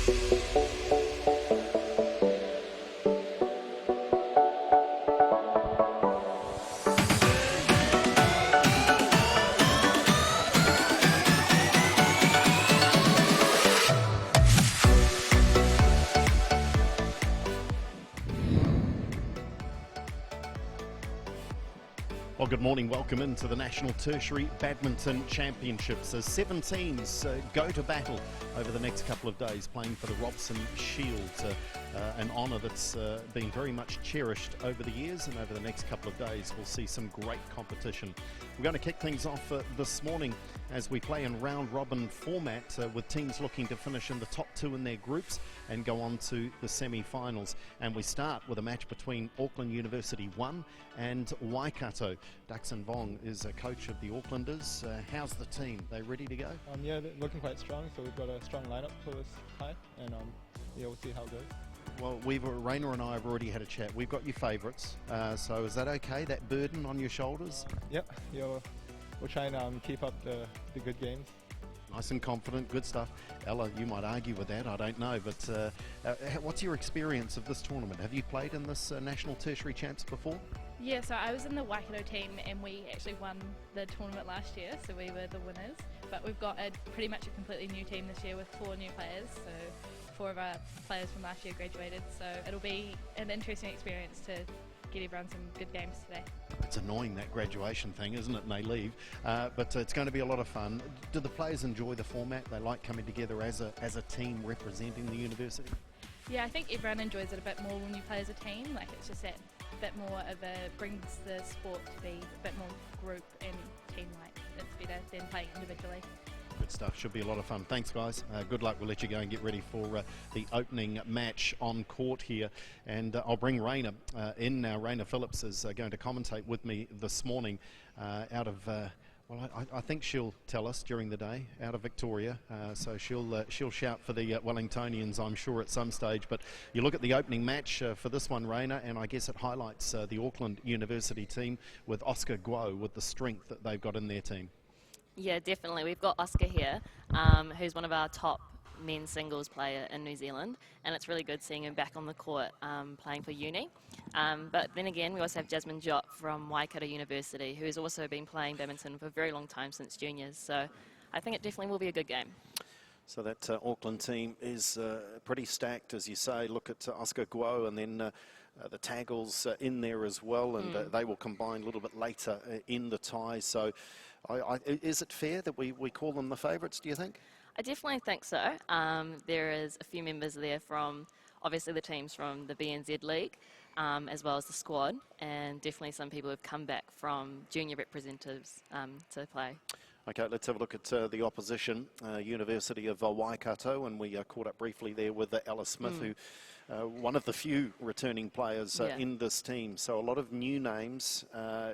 Well, good morning. Welcome into the National Tertiary Badminton Championships. As 7 teams go to battle over the next couple of days, playing for the Robson Shield, an honour that's been very much cherished over the years, and over the next couple of days we'll see some great competition. We're going to kick things off this morning as we play in round robin format with teams looking to finish in the top 2 in their groups and go on to the semi-finals. And we start with a match between Auckland University 1 and Waikato. Daxon Vong is a coach of the Aucklanders. How's the team? They ready to go? Yeah, they're looking quite strong, so we've got a strong lineup for this tie, and yeah, we'll see how it goes. Well, Rainer and I have already had a chat. We've got your favourites, so is that okay, that burden on your shoulders? Yep, yeah, we'll try and keep up the good games. Nice and confident, good stuff. Ella, you might argue with that, I don't know, but what's your experience of this tournament? Have you played in this National Tertiary Champs before? Yeah, so I was in the Waikato team and we actually won the tournament last year, so we were the winners. But we've got pretty much a completely new team this year with 4 new players, so 4 of our players from last year graduated, so it'll be an interesting experience to get everyone some good games today. It's annoying, that graduation thing, isn't it, and they leave, but it's going to be a lot of fun. Do the players enjoy the format? They like coming together as a team representing the university? Yeah, I think everyone enjoys it a bit more when you play as a team. Like, it's just that bit more of brings the sport to be a bit more group and team-like. It's better than playing individually. Good stuff. Should be a lot of fun. Thanks, guys. Good luck. We'll let you go and get ready for the opening match on court here. And I'll bring Rainer in now. Rainer Phillips is going to commentate with me this morning out of... well, I think she'll tell us during the day, out of Victoria, so she'll shout for the Wellingtonians, I'm sure, at some stage. But you look at the opening match for this one, Rainer, and I guess it highlights the Auckland University team with Oscar Guo, with the strength that they've got in their team. Yeah, definitely. We've got Oscar here, who's one of our top men's singles player in New Zealand, and it's really good seeing him back on the court playing for uni. But then again, we also have Jasmine Jott from Waikato University, who's also been playing badminton for a very long time, since juniors, so I think it definitely will be a good game. So that Auckland team is pretty stacked, as you say. Look at Oscar Guo, and then the Taggles in there as well, and they will combine a little bit later in the tie. So is it fair that we call them the favourites, do you think? I definitely think so. There is a few members there from, obviously, the teams from the BNZ League, as well as the squad, and definitely some people who've come back from junior representatives to play. Okay, let's have a look at the opposition, University of Waikato, and we caught up briefly there with Ella Smith, who one of the few returning players in this team. So a lot of new names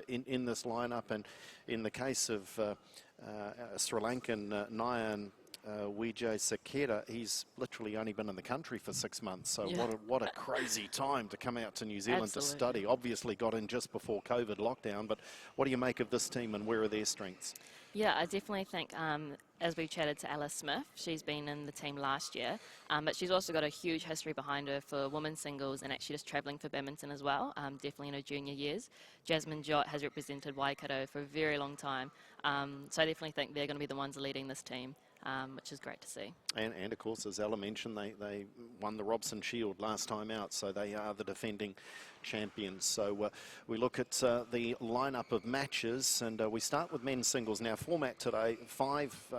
in this lineup, and in the case of Sri Lankan Nayan Wijay Sakera, he's literally only been in the country for 6 months, so what a crazy time to come out to New Zealand to study. Obviously got in just before COVID lockdown, but what do you make of this team and where are their strengths? Yeah, I definitely think, as we chatted to Ella Smith, she's been in the team last year, but she's also got a huge history behind her for women's singles and actually just travelling for badminton as well, definitely in her junior years. Jasmine Jott has represented Waikato for a very long time, so I definitely think they're going to be the ones leading this team. Which is great to see. And of course, as Ella mentioned, they won the Robson Shield last time out, so they are the defending champions. So we look at the lineup of matches, and we start with men's singles. Now, format today, 5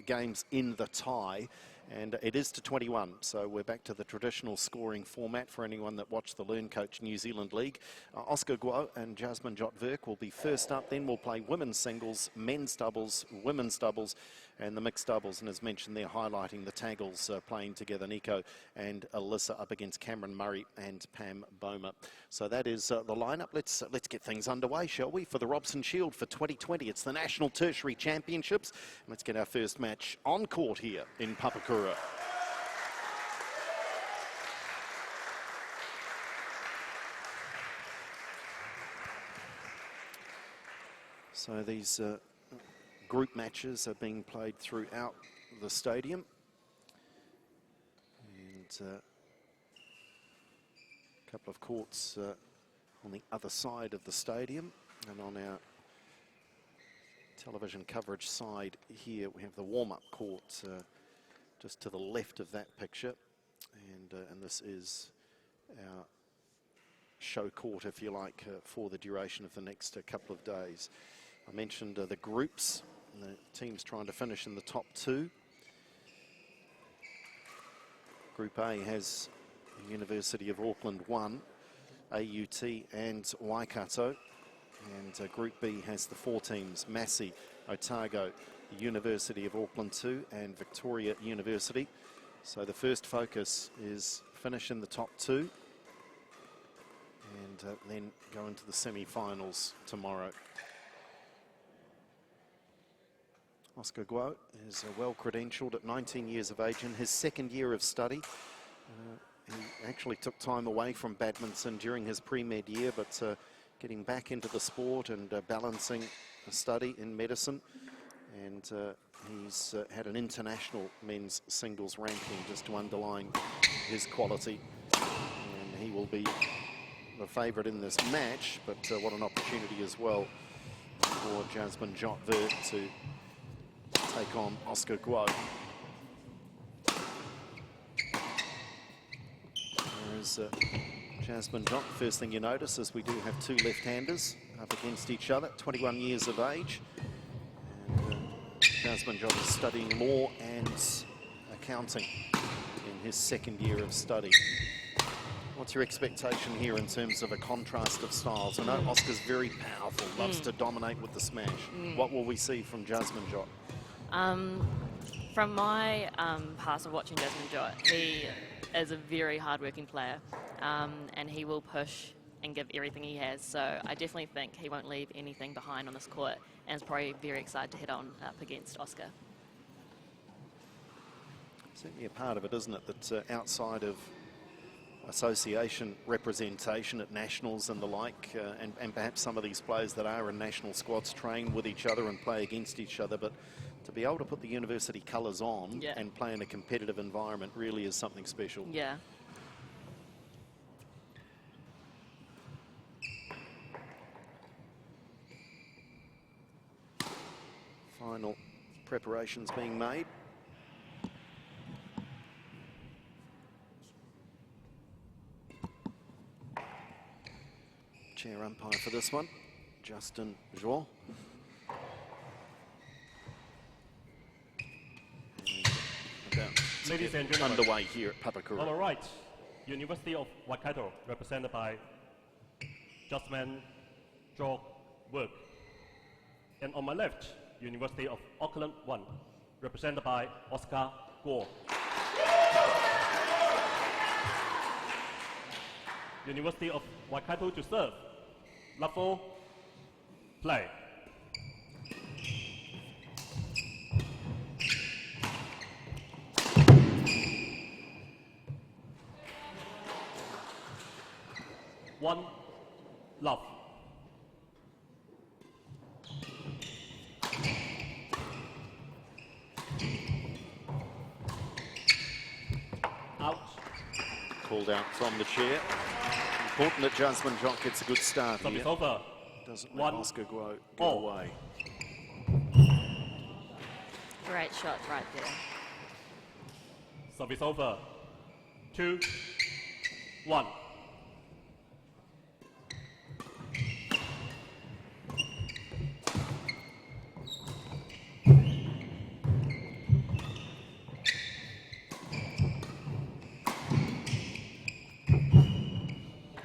games in the tie, and it is to 21, so we're back to the traditional scoring format for anyone that watched the Learn Coach New Zealand League. Oscar Guo and Jasmine Jott-Verk will be first up, then we'll play women's singles, men's doubles, women's doubles, and the mixed doubles. And as mentioned, they're highlighting the Taggles playing together, Nico and Alyssa up against Cameron Murray and Pam Boma. So that is the lineup. Let's get things underway, shall we, for the Robson Shield for 2020. It's the National Tertiary Championships. Let's get our first match on court here in Papakura. So these group matches are being played throughout the stadium. and a couple of courts on the other side of the stadium. And on our television coverage side here, we have the warm-up court just to the left of that picture, and this is our show court, if you like, for the duration of the next couple of days. I mentioned the groups, and the teams trying to finish in the top 2. Group A has the University of Auckland 1, AUT and Waikato. And Group B has the 4 teams, Massey, Otago, the University of Auckland 2 and Victoria University. So the first focus is finish in the top 2 and then go into the semi-finals tomorrow. Oscar Guo is well credentialed at 19 years of age in his 2nd year of study. He actually took time away from badminton during his pre-med year, but getting back into the sport and balancing a study in medicine. And he's had an international men's singles ranking just to underline his quality. And he will be the favourite in this match, but what an opportunity as well for Jasmine Jot-Vert to take on Oscar Guo. There's Jasmine Jot. First thing you notice is we do have 2 left-handers up against each other, 21 years of age. And Jasmine Jot is studying law and accounting in his 2nd year of study. What's your expectation here in terms of a contrast of styles? I know Oscar's very powerful, loves to dominate with the smash. What will we see from Jasmine Jot? From my past of watching Jasmine Jot, he is a very hard-working player, and he will push and give everything he has. So I definitely think he won't leave anything behind on this court, and is probably very excited to head on up against Oscar. Certainly a part of it, isn't it, that outside of association representation at nationals and the like, and perhaps some of these players that are in national squads train with each other and play against each other, but to be able to put the university colours on and play in a competitive environment really is something special. Yeah. Final preparations being made. Chair umpire for this one, Justin Joel. Ladies and gentlemen, underway here at Papakura. on the right, University of Waikato, represented by Jasmine Jot-Vert. And on my left, University of Auckland 1, represented by Oscar Guo. University of Waikato to serve. Level, play. One, love. Out. Called out from the chair. Important that Jasmine Jot gets a good start Service here. over. Doesn't let Oscar Guo go all. away. Great shot right there. Service over. 2, 1.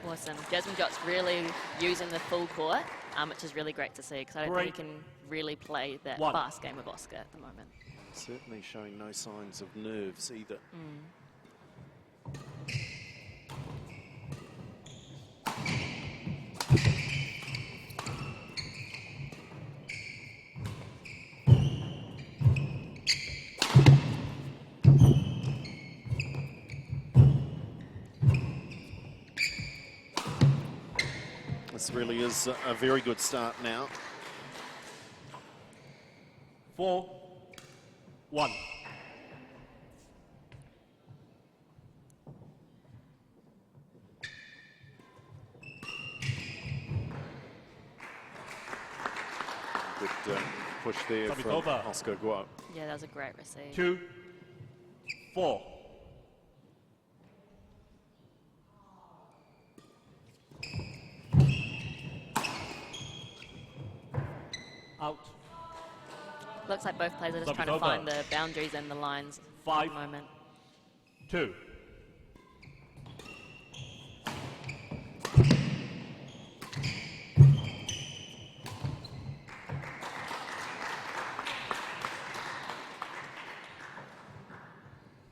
Awesome. Jasmine Jot's really using the full court, which is really great to see, because I don't think he can really play that fast game with Oscar at the moment. Certainly showing no signs of nerves either. This really is a very good start now. 4, 1. there Service from over. Oscar Guo. Yeah, that was a great receive. 2-4. Out. Looks like both players are just Service trying to over. find the boundaries and the lines at 5, the moment. 2.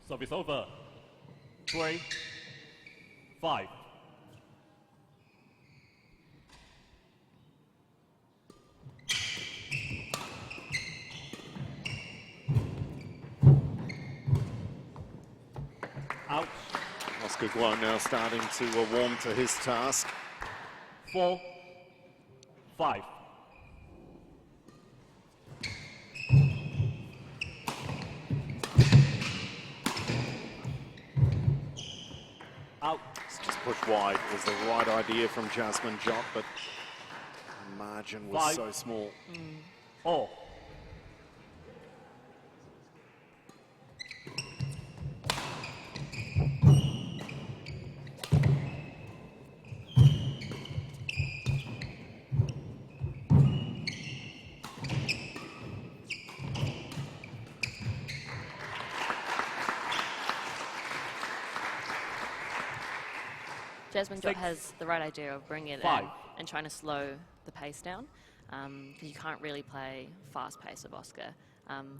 Service over. 3, 5. Out. Oscar Guo now starting to warm to his task. 4, 5. Out. It's just pushed wide was the right idea from Jasmine Jot, but the margin was 5. so small. All. Jasmine Jot 6, has the right idea of bringing it 5. in and trying to slow the pace down, because you can't really play fast pace with Oscar,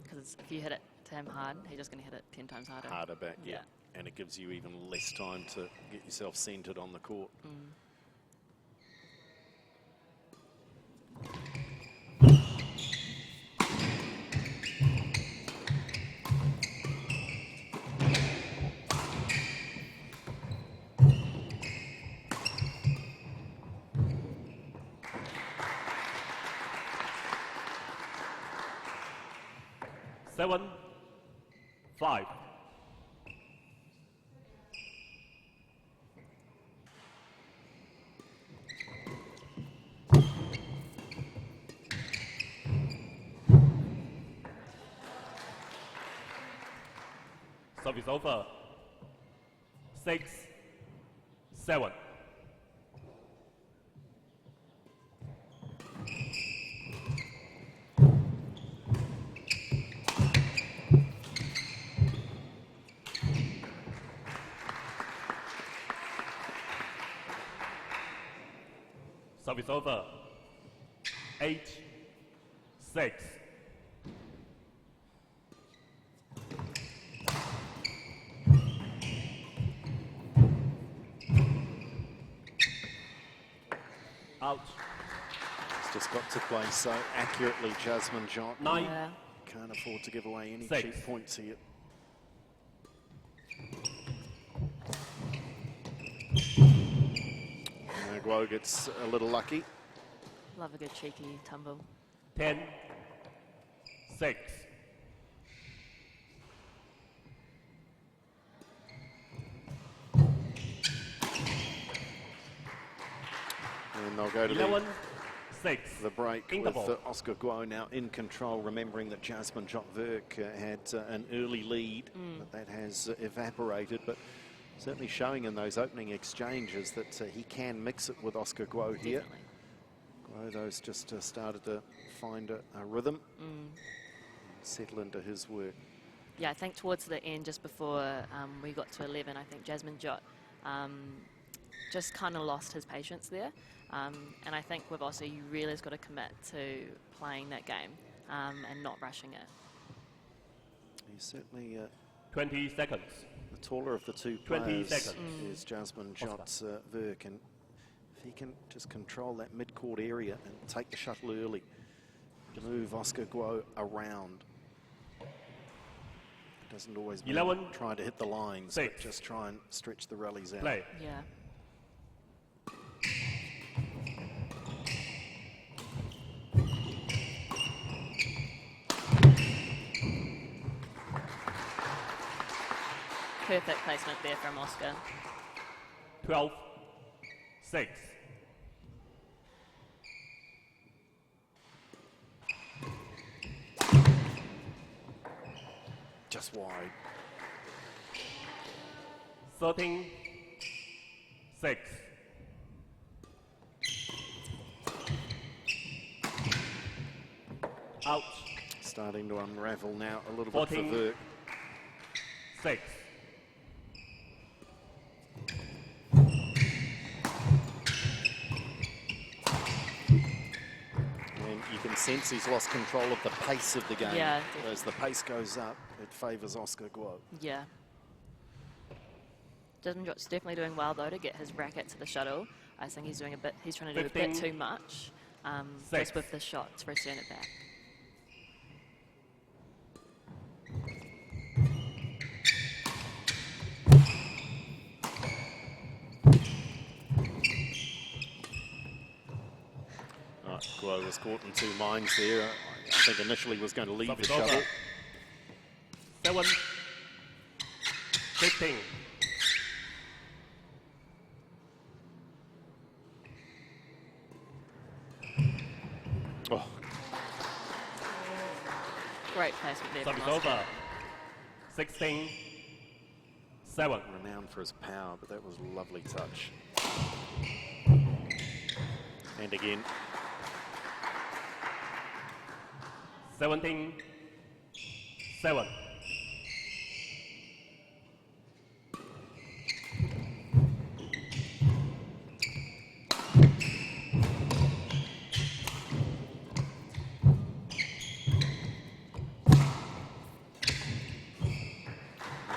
because if you hit it to him hard, he's just going to hit it 10 times harder. Harder back, yeah. Yeah. And it gives you even less time to get yourself centred on the court. 7, 5. Service over. 6, 7. Service over. 8, 6. Out. It's just got to play so accurately, Jasmine Jot. 9, Yeah. Can't afford to give away any 6. cheap points here. Guo gets a little lucky. Love a good cheeky tumble. 10, 6. And they'll go to 11, 6. the break Interval. with Oscar Guo now in control, remembering that Jasmine Jot Verk had an early lead, but that has evaporated. But certainly showing in those opening exchanges that he can mix it with Oscar Guo here. Definitely. Guo, those just started to find a rhythm, settle into his work. Yeah, I think towards the end, just before we got to 11, I think Jasmine Jot just kind of lost his patience there. And I think with Oscar, you really has got to commit to playing that game and not rushing it. He's certainly 20 seconds. the taller of the two 20 players seconds. is Jasmine Jot Verk, and if he can just control that mid-court area and take the shuttle early, move Oscar Guo around. Doesn't always mean 11, trying to hit the lines, 6. but just try and stretch the rallies out. Play. Yeah. Perfect placement there from Oscar. 12, 6. Just wide. 13-6. Out. Starting to unravel now a little bit for 14. Virk. 6. And you can sense he's lost control of the pace of the game. Yeah. As the pace goes up, it favours Oscar Guo. Yeah. Desmond Jott's definitely doing well though to get his racket to the shuttle. I think he's doing he's trying to do a bit 15. too much, Six. just with the shots for his turn it back. Guo was caught in two minds there. I think initially was going to leave the Stop it, shuttle. 7. 15. Oh, Great placement there. Service from Oscar. over. 16-7. renowned for his power, but that was a lovely touch. And again, 17-7.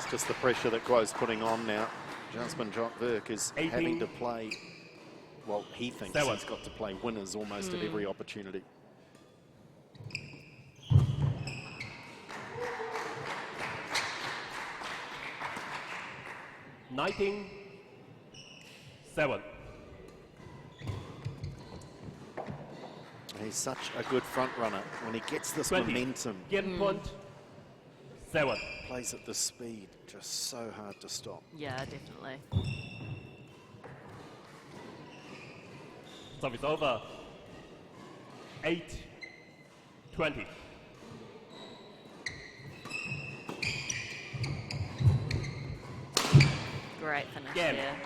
it's just the pressure that Guo's putting on now. Jasmine Virk is 18. having to play, well, he thinks 7. he's got to play winners almost at every opportunity. Nineteen 7. He's such a good front runner. When he gets this 20. momentum, Game point 7. plays at this speed, just so hard to stop. Yeah, definitely. Service over. 8-20. Great finish Game. there.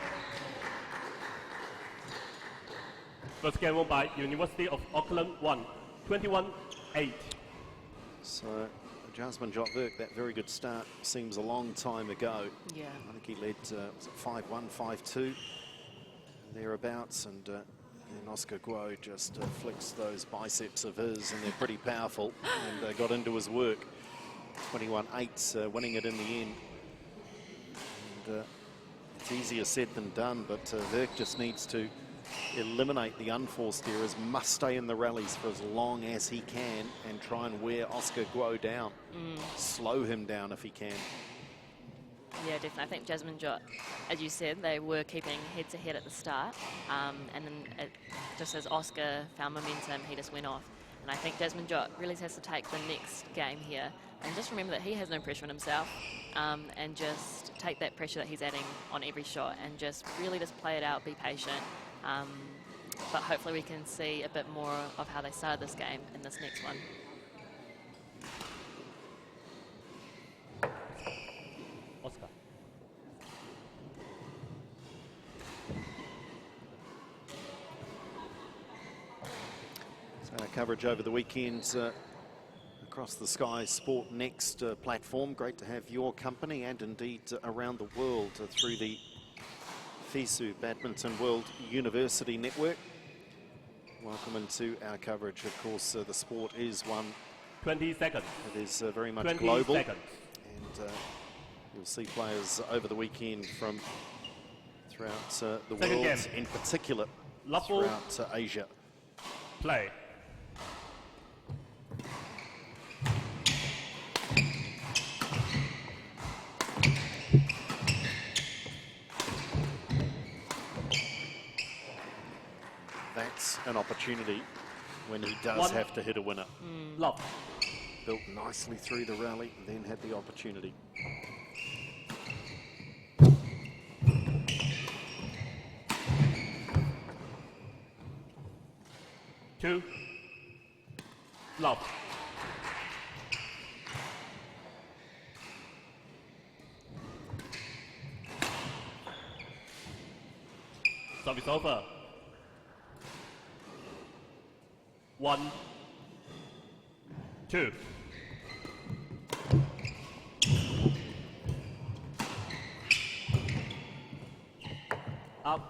First game won by University of Auckland 1. 21-8. So Jasmine Virk, that very good start seems a long time ago. Yeah. I think he led, was it 5-1, 5-2, thereabouts, and Oscar Guo just flicks those biceps of his, and they're pretty powerful, and got into his work. 21-8, winning it in the end. And it's easier said than done, but Virk just needs to eliminate the unforced errors, must stay in the rallies for as long as he can and try and wear Oscar Guo down. Slow him down if he can. Yeah, definitely. I think Jasmine Jott, as you said, they were keeping head-to-head at the start, and then just as Oscar found momentum, he just went off. And I think Jasmine Jott really has to take the next game here and just remember that he has no pressure on himself, and just take that pressure that he's adding on every shot and just really just play it out, be patient. But hopefully we can see a bit more of how they started this game in this next one. Oscar. So our coverage over the weekend across the Sky Sport Next platform. Great to have your company, and indeed around the world through the FISU Badminton World University Network. Welcome into our coverage. Of course, the sport is one. 20 seconds. It is very much 20 global. seconds. And you'll see players over the weekend from throughout the Second world, game. in particular Love ball. throughout Asia. Play. That's an opportunity when he does One. have to hit a winner. Love. Built nicely through the rally, then had the opportunity. Two. Love. Service over. 1, 2. Out.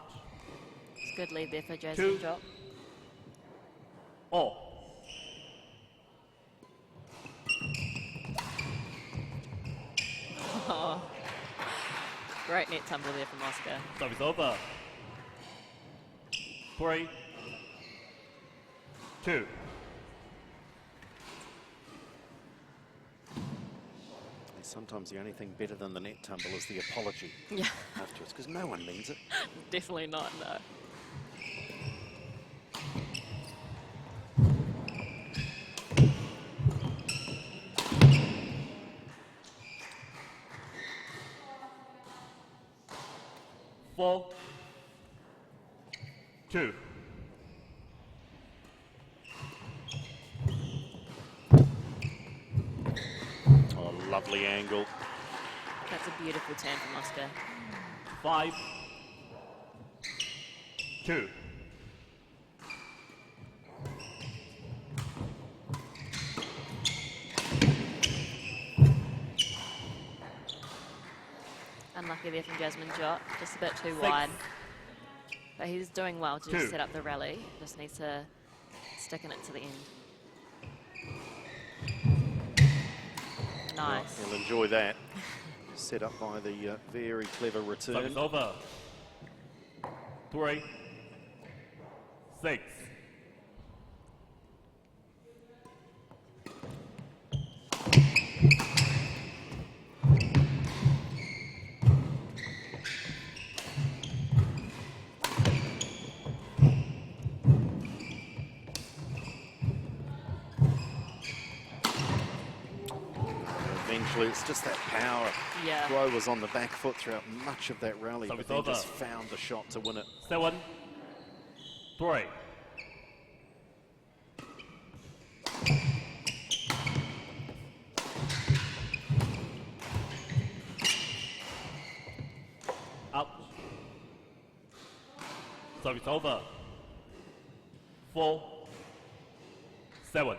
It's a good lead there for Jasmine 2. drop. All. Oh. Great net tumble there from Oscar. Service over. 3, 2. Sometimes the only thing better than the net tumble is the apology Yeah, afterwards, because no one means it. definitely not, no. Four, 2. Oh, lovely angle. That's a beautiful turn from Oscar. 5, 2. Unlucky there from Jasmine Jot, just a bit too 6, wide. But he's doing well to 2. set up the rally. Just needs to stick in it to the end. Nice. He'll enjoy that. Set up by the very clever return. Service over. 3, 6. Eventually, it's just that power. Yeah. Guo was on the back foot throughout much of that rally, Service but then over. just found the shot to win it. 7, 3. Out. Service over. 4, 7.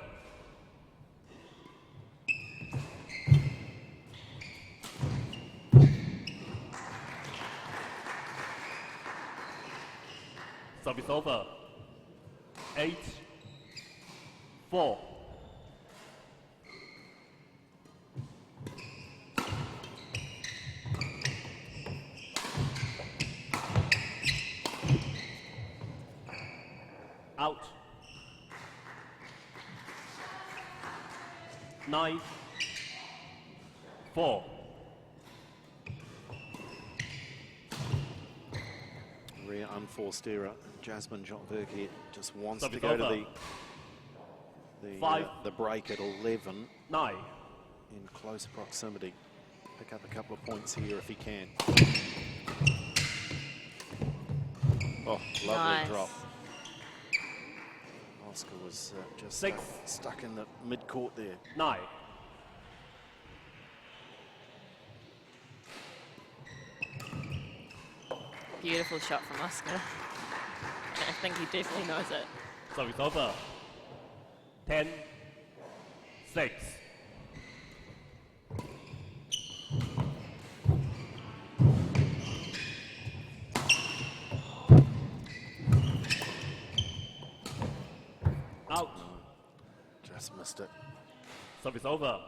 Service over. 8, 4. Out. 9, 4. Rare unforced error. Jasmine Jotberg here just wants Service to go over. to Five. the break at 11 9. in close proximity. Pick up a couple of points here if he can. Oh, lovely Nice. drop. Oscar was just 6. stuck in the mid-court there. 9. Beautiful shot from Oscar. I think he definitely knows it. Service over. 10, 6. Out. Just missed it. Service over.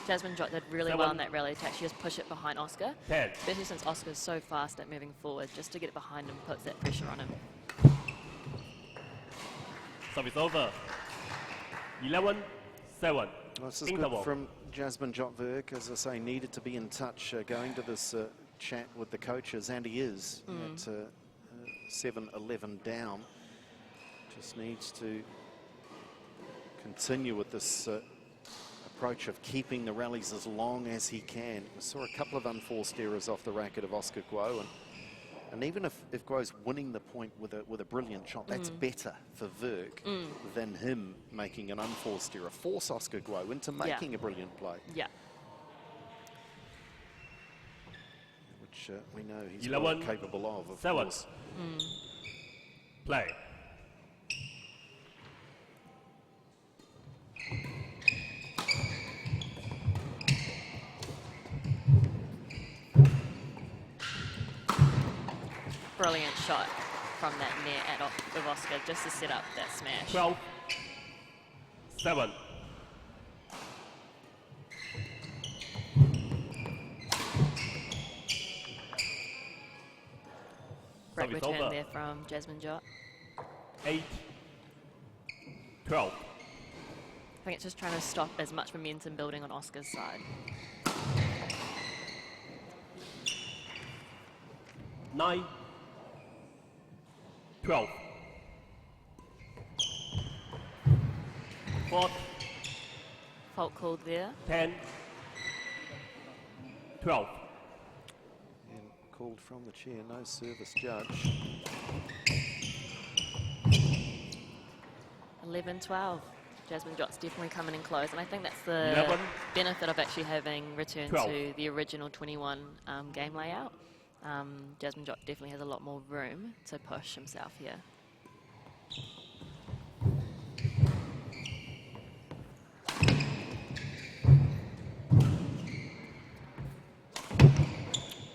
Jasmine Jot did really well in that rally to actually just push it behind Oscar. 10. Especially since Oscar's so fast at moving forward, just to get it behind him puts that pressure on him. Service over. 11, 7. Well, this is Interval. good from Jasmine Jotberg, as I say, needed to be in touch going to this chat with the coaches, and he is at 7-11 down. Just needs to continue with this approach of keeping the rallies as long as he can. We saw a couple of unforced errors off the racket of Oscar Guo, and even if Guo's winning the point with a brilliant shot, that's better for Verk than him making an unforced error. Force Oscar Guo into making a brilliant play. Yeah. Which which we know he's 11, well capable of 7. course. Play. Brilliant shot from that net of Oscar just to set up that smash. 12, 7. Great Service return over. there from Jasmine Jott. 8, 12. I think it's just trying to stop as much momentum building on Oscar's side. 9, 12. 4, Fault called there. 10, 12. And called from the chair, no service judge. 11-12. Jasmine Jott's definitely coming in close, and I think that's the 11, benefit of actually having returned 12. to the original 21 game layout. Jasmine Jott definitely has a lot more room to push himself here.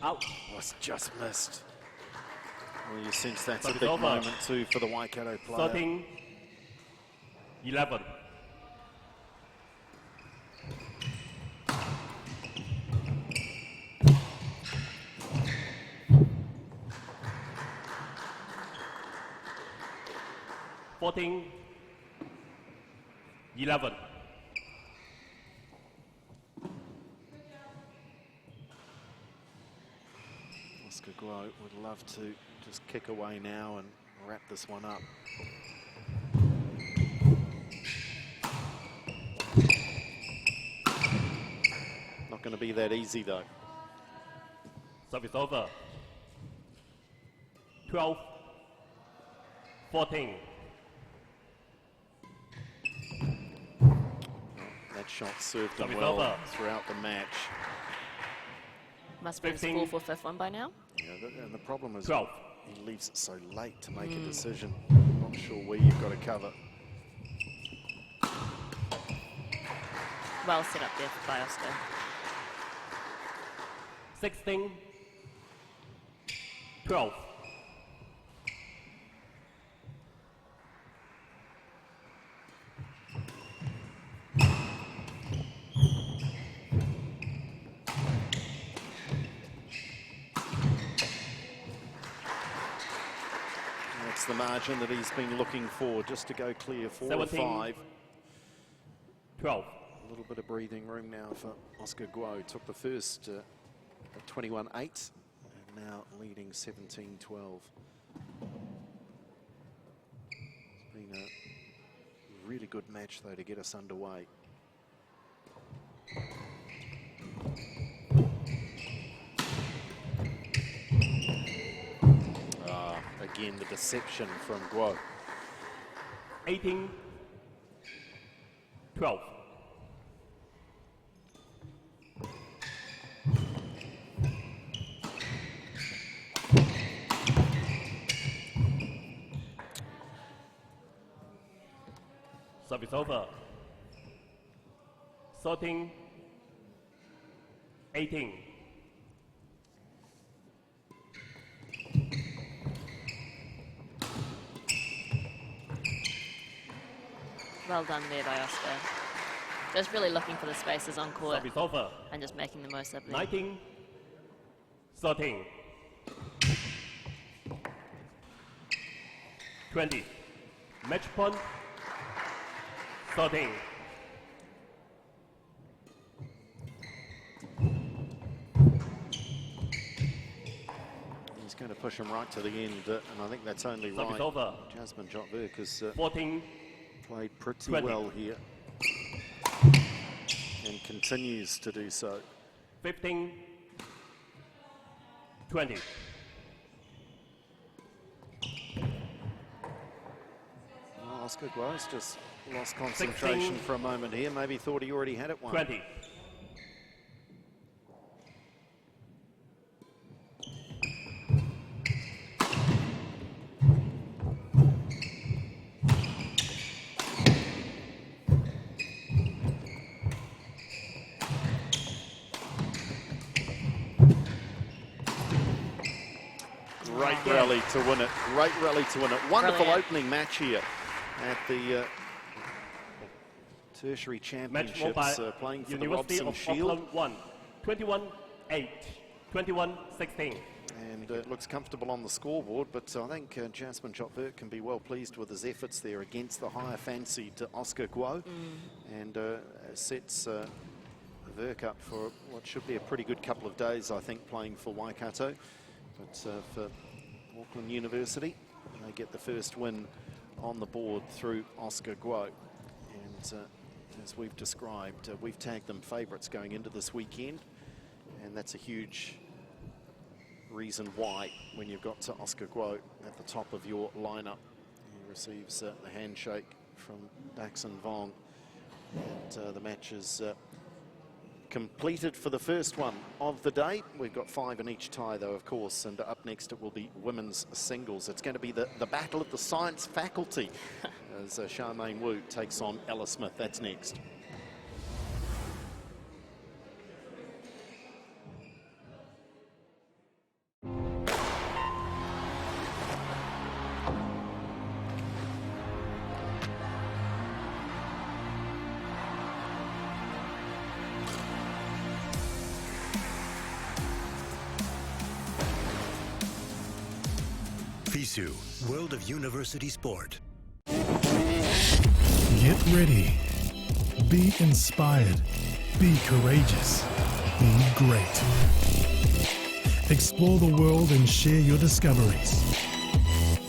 Out. Was just missed. Well, you sense that's a Service big over. moment too for the Waikato player. 13, 11. Fourteen, 11. Oscar Guo would love to just kick away now and wrap this one up. Not going to be that easy though. Service over. 12, 14. That shot served him Service well over. throughout the match. Must be his 15. 4th or 5th one by now. Yeah, and the problem is 12. he leaves it so late to make a decision. Not sure where you've got to cover. Well set up there by Oscar. 16, 12. That's the margin that he's been looking for, just to go clear 4 or 17. 5. 12. A little bit of breathing room now for Oscar Guo. Took the first at 21-8 and now leading 17-12. It's been a really good match though to get us underway. Again, the deception from Guo. 18, 12. Service over. 13, 18. Well done there by Oscar. Just really looking for the spaces on court Service over. and just making the most of them. 19, 13. 20. Match point. 13. He's going to push him right to the end, and I think that's only Service right. over. Jasmine Jott has 14, played pretty 20. well here and continues to do so. 15, 20. Well, Oscar Guo's just lost concentration 16. for a moment here. Maybe thought he already had it won. 20. Great rally to win it. Great rally to win it. Wonderful Brilliant. opening match here at the tertiary Match won by championships, playing for the University Robson of Shield. Auckland 1, 21-8, 21-16. And it looks comfortable on the scoreboard, but I think Jasmine Jot-Burke can be well pleased with his efforts there against the higher fancied Oscar Guo, and sets Burke up for what should be a pretty good couple of days, I think, playing for Waikato. But for Auckland University, they get the first win on the board through Oscar Guo. And as we've described, we've tagged them favourites going into this weekend, and that's a huge reason why when you've got Oscar Guo at the top of your lineup. He receives the handshake from Daxon Vong, and the match is completed for the first one of the day. We've got 5 in each tie though, of course, and up next it will be women's singles. It's going to be the battle of the science faculty as Charmaine Wu takes on Ella Smith. That's next. FISU, World of University Sport. Get ready. Be inspired. Be courageous. Be great. Explore the world and share your discoveries.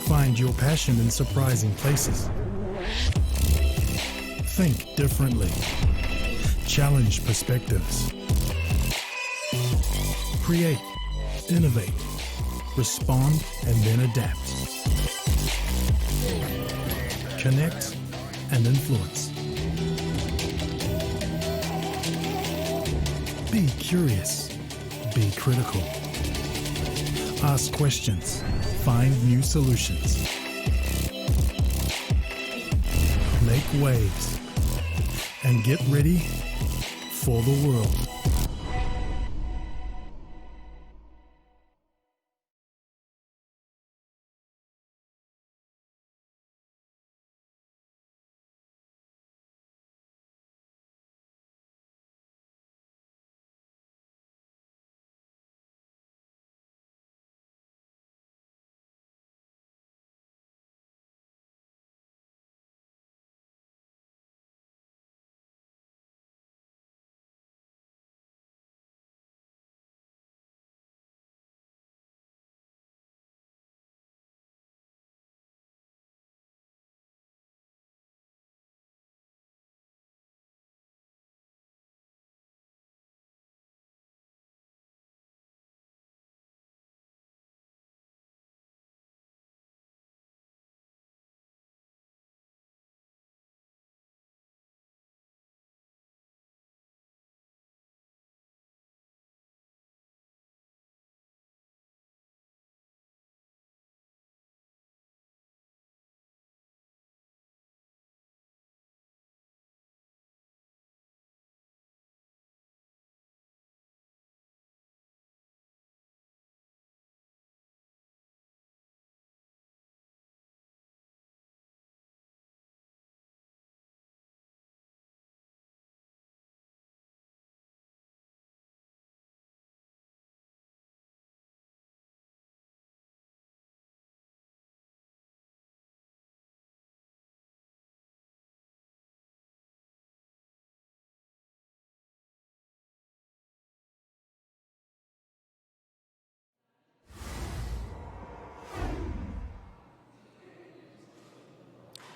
Find your passion in surprising places. Think differently. Challenge perspectives. Create. Innovate. Respond and then adapt. Connect and influence. Be curious. Be critical. Ask questions. Find new solutions. Make waves. And get ready for the world.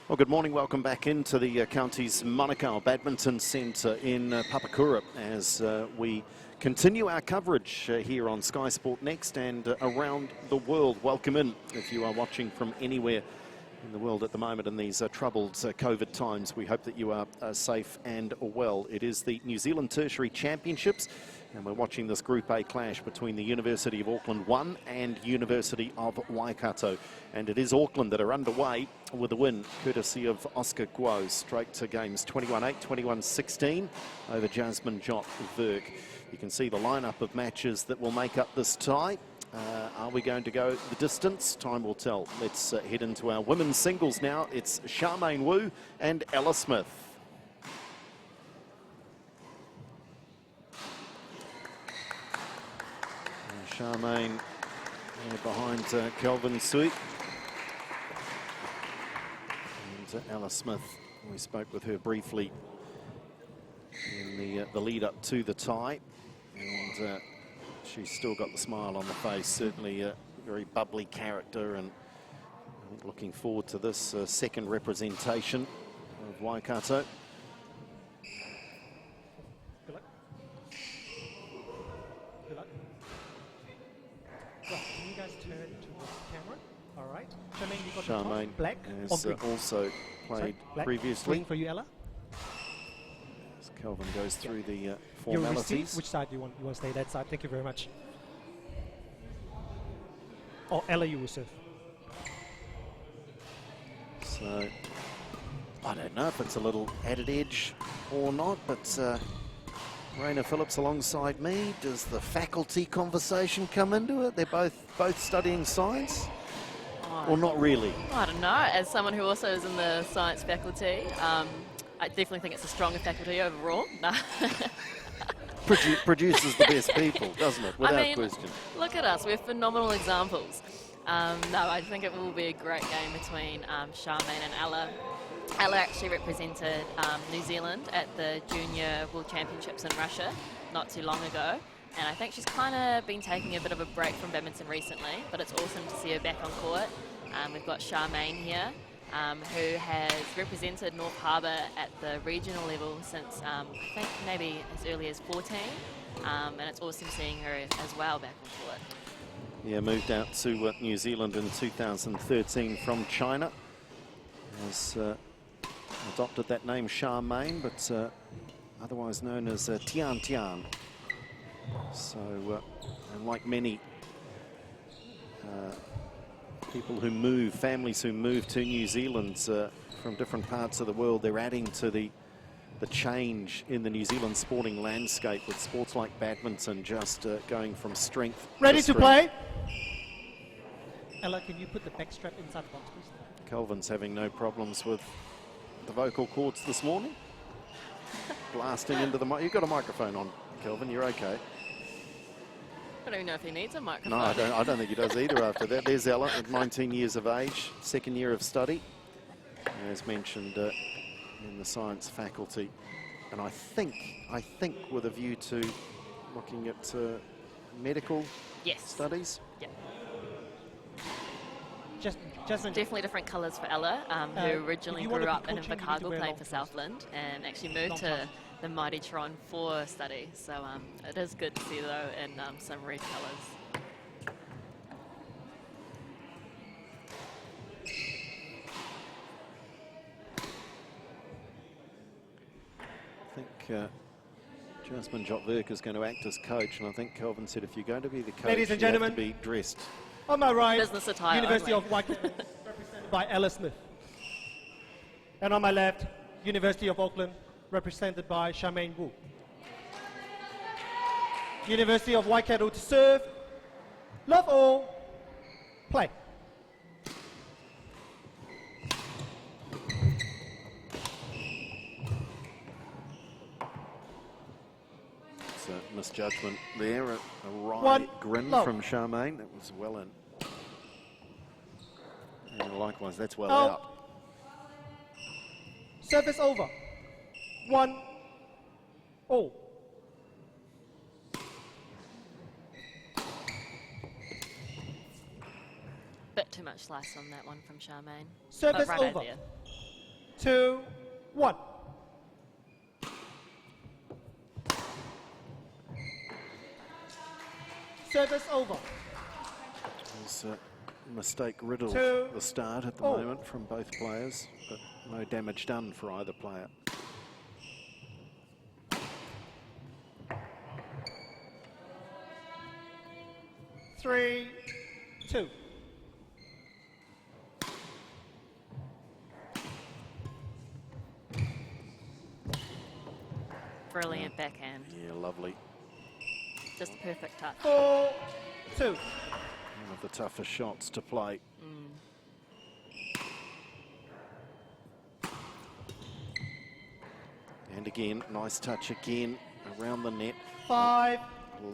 Well, good morning. Welcome back into the county's Manukau Badminton Centre in Papakura as we continue our coverage here on Sky Sport Next and around the world. Welcome in if you are watching from anywhere in the world at the moment in these troubled COVID times. We hope that you are safe and well. It is the New Zealand Tertiary Championships, and we're watching this Group A clash between the University of Auckland 1 and University of Waikato. And it is Auckland that are underway with a win courtesy of Oscar Guo. Straight to games 21-8, 21-16 over Jasmine Jot-Burke. You can see the lineup of matches that will make up this tie. Are we going to go the distance? Time will tell. Let's head into our women's singles now. It's Charmaine Wu and Ella Smith. Charmaine behind Kelvin Sui. And Ella Smith, we spoke with her briefly in the lead up to the tie. And she's still got the smile on the face, certainly a very bubbly character, and I think looking forward to this second representation of Waikato. Good luck. Good luck. Right, can you guys turn towards the camera? All right. Charmaine, you got the Charmaine top, black has or green? also played Black, previously. green for you, Ella. As Kelvin goes through the Your formalities. receipt, which side do you want? You want to stay that side? Thank you very much. Oh, Ella, you will serve. So, I don't know if it's a little added edge or not, but Raina Phillips alongside me. Does the faculty conversation come into it? They're both studying science? Or not really? I don't know. As someone who also is in the science faculty, I definitely think it's a stronger faculty overall. No. Produces the best people, doesn't it? Without I mean, question. Look at us. We're phenomenal examples. No, I think it will be a great game between Charmaine and Ella. Ella actually represented New Zealand at the Junior World Championships in Russia not too long ago. And I think she's kind of been taking a bit of a break from badminton recently, but it's awesome to see her back on court. We've got Charmaine here, who has represented North Harbour at the regional level since I think maybe as early as 14, and it's awesome seeing her as well back on court. Yeah, moved out to New Zealand in 2013 from China. Has adopted that name Charmaine, but otherwise known as Tian Tian. So, and like many people who move, families who move to New Zealand from different parts of the world, they're adding to the change in the New Zealand sporting landscape, with sports like badminton just going from strength Ready to strength. play? Ella, can you put the back strap inside the box, please? Kelvin's having no problems with the vocal cords this morning. Blasting into the mic. You've got a microphone on, Kelvin, you're okay. I don't even know if he needs a microphone. No, I don't think he does either after that. There's Ella at 19 years of age, second year of study, as mentioned in the science faculty. And I think with a view to looking at medical studies. Yeah. Jasmine, Definitely different colours for Ella, who originally grew up in Papakura playing for Southland and actually moved to the mighty Tron for study. So it is good to see though in some red colours. I think Jasmine Jotverk is going to act as coach, and I think Kelvin said if you're going to be the coach, ladies and you have gentlemen, to be dressed. on my right, Business attire University only. of Waikato, represented by Ella Smith. And on my left, University of Auckland, represented by Charmaine Wu. University of Waikato to serve. Love all. Play. It's a misjudgment there, a wry One, grin low. from Charmaine. That was well in. And likewise, that's well Out. out. Service over. 1-all. Bit too much slice on that one from Charmaine. Service But right over. there. 2-1. Service over. There's a mistake riddled Two. the start at the Oh. moment from both players, but no damage done for either player. Three, 2. Brilliant backhand. Yeah, lovely. Just a perfect touch. 4-2. One of the toughest shots to play. And again, nice touch again around the net. 5-2.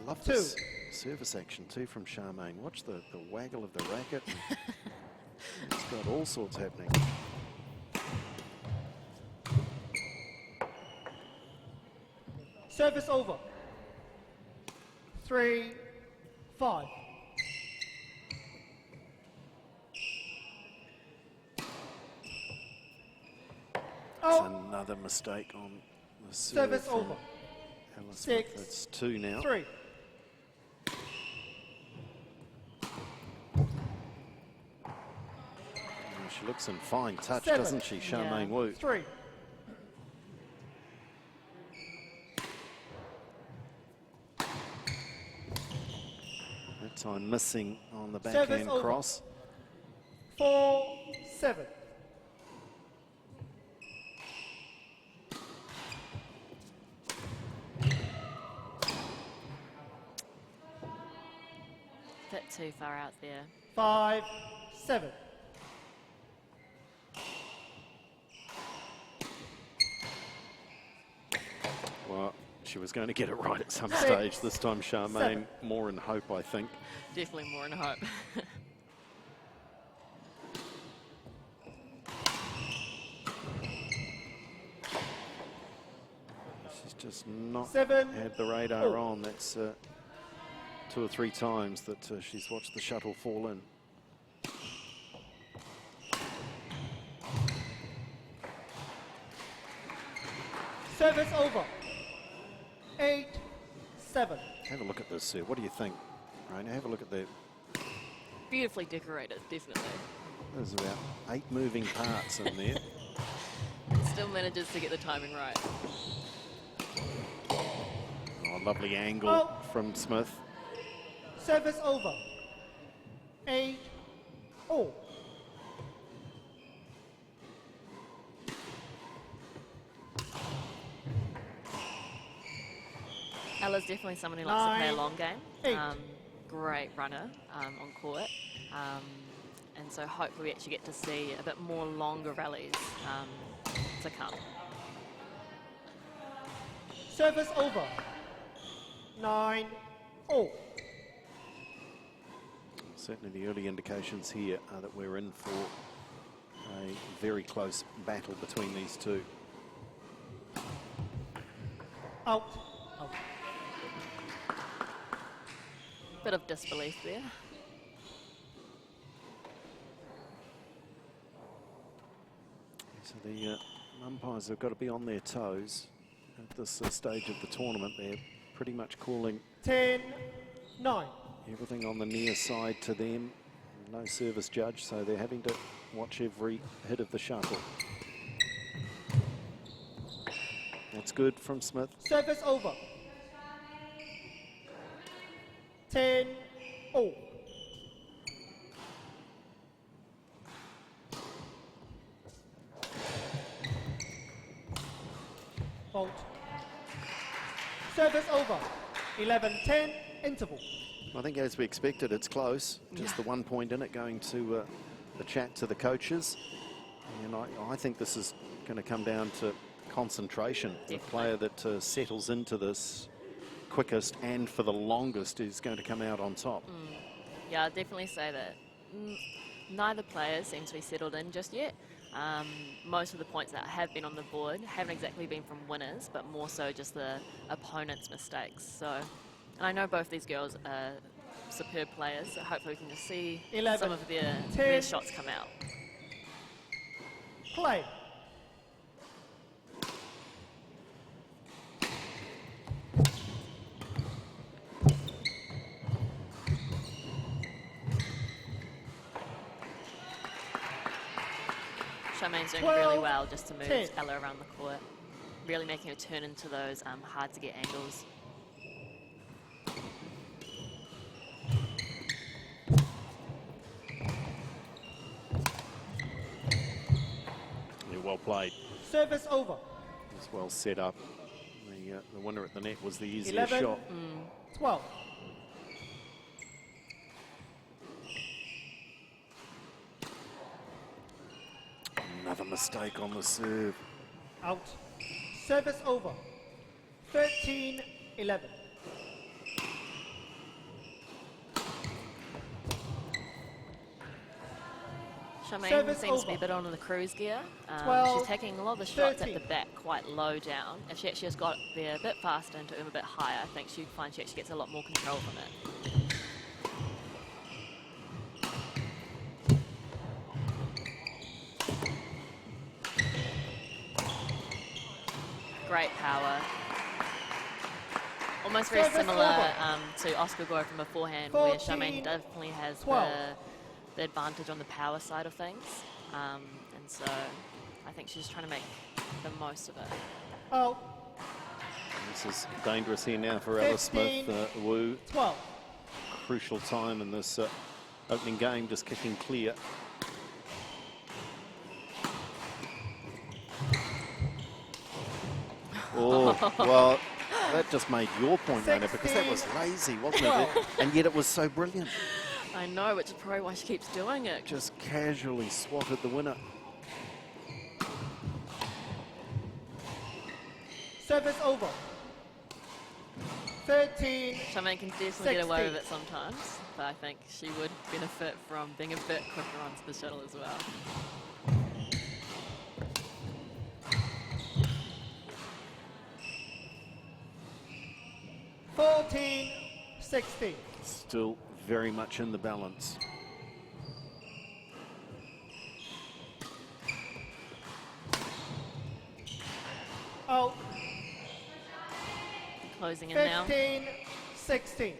Love this service action too from Charmaine. Watch the waggle of the racket. It's got all sorts happening. Service over. 3-5. It's another mistake on the Service serve over. Alice 6, Smith. It's 2 now. 3. She looks in fine touch, 7, doesn't she, Charmaine Yeah. Wu? 3. That time missing on the Service backhand over. cross. 4-7. Bit too far out there. 5-7. Well, she was going to get it right at some 6, stage. This time, Charmaine, 7. more in hope, I think. Definitely more in hope. She's just not 7, had the radar on. That's 2 or 3 times that she's watched the shuttle fall in. Service over. 8-7. Have a look at this, what do you think? Right, now have a look at that. Beautifully decorated, definitely. There's about 8 moving parts in there. Still manages to get the timing right. Oh, lovely angle Oh. from Smith. Service over. 8-all. Ella's definitely someone who likes to play a 9, long game. 8. Great runner on court. And so hopefully we actually get to see a bit more longer rallies to come. Service over. 9-all. Certainly the early indications here are that we're in for a very close battle between these two. Out. Out. Bit of disbelief there. So the umpires have got to be on their toes at this stage of the tournament. They're pretty much calling 10-9. everything on the near side to them. No service judge, so they're having to watch every hit of the shuttle. That's good from Smith. Service over. 10-all. Fault. Service over. 11-10, interval. I think as we expected, it's close. Just the 1 point in it going to the chat to the coaches. And I think this is going to come down to concentration. The player that settles into this quickest and for the longest is going to come out on top. Yeah, I'd definitely say that neither player seems to be settled in just yet. Most of the points that have been on the board haven't exactly been from winners, but more so just the opponent's mistakes. So, and I know both these girls are superb players, so hopefully we can just see 11, some of their 10. shots come out. Play. Charmaine's doing 12, really well just to move 10. Ella around the court, really making her turn into those hard to get angles. Yeah, well played. Service over. It's well set up. The winner at the net was the easier 11, shot. 12. Another mistake on the serve. Out. Service over. 13-11. Charmaine Service seems to be a over. bit on the cruise gear. 12, She's taking a lot of the shots at 13. the back quite low down. If she actually just got there a bit faster and took them a bit higher, I think she'd find she actually gets a lot more control from it. Great power. Almost very Service similar over. to Oscar Gore from beforehand, 14, where Charmaine definitely has 12. the advantage on the power side of things. And so I think she's trying to make the most of it. Out. This is dangerous here now for Alice Smith. 15, Wu, 12. crucial time in this opening game, just kicking clear. Oh, well, that just made your point, Raina, because that was 16, lazy, wasn't 12. it? And yet it was so brilliant. I know, which is probably why she keeps doing it. Just casually swatted the winner. Service over. 13. Charmaine can definitely get away with 16. it sometimes, but I think she would benefit from being a bit quicker onto the shuttle as well. Fourteen, 16. Still very much in the balance. Out. Closing in now. 15, 16.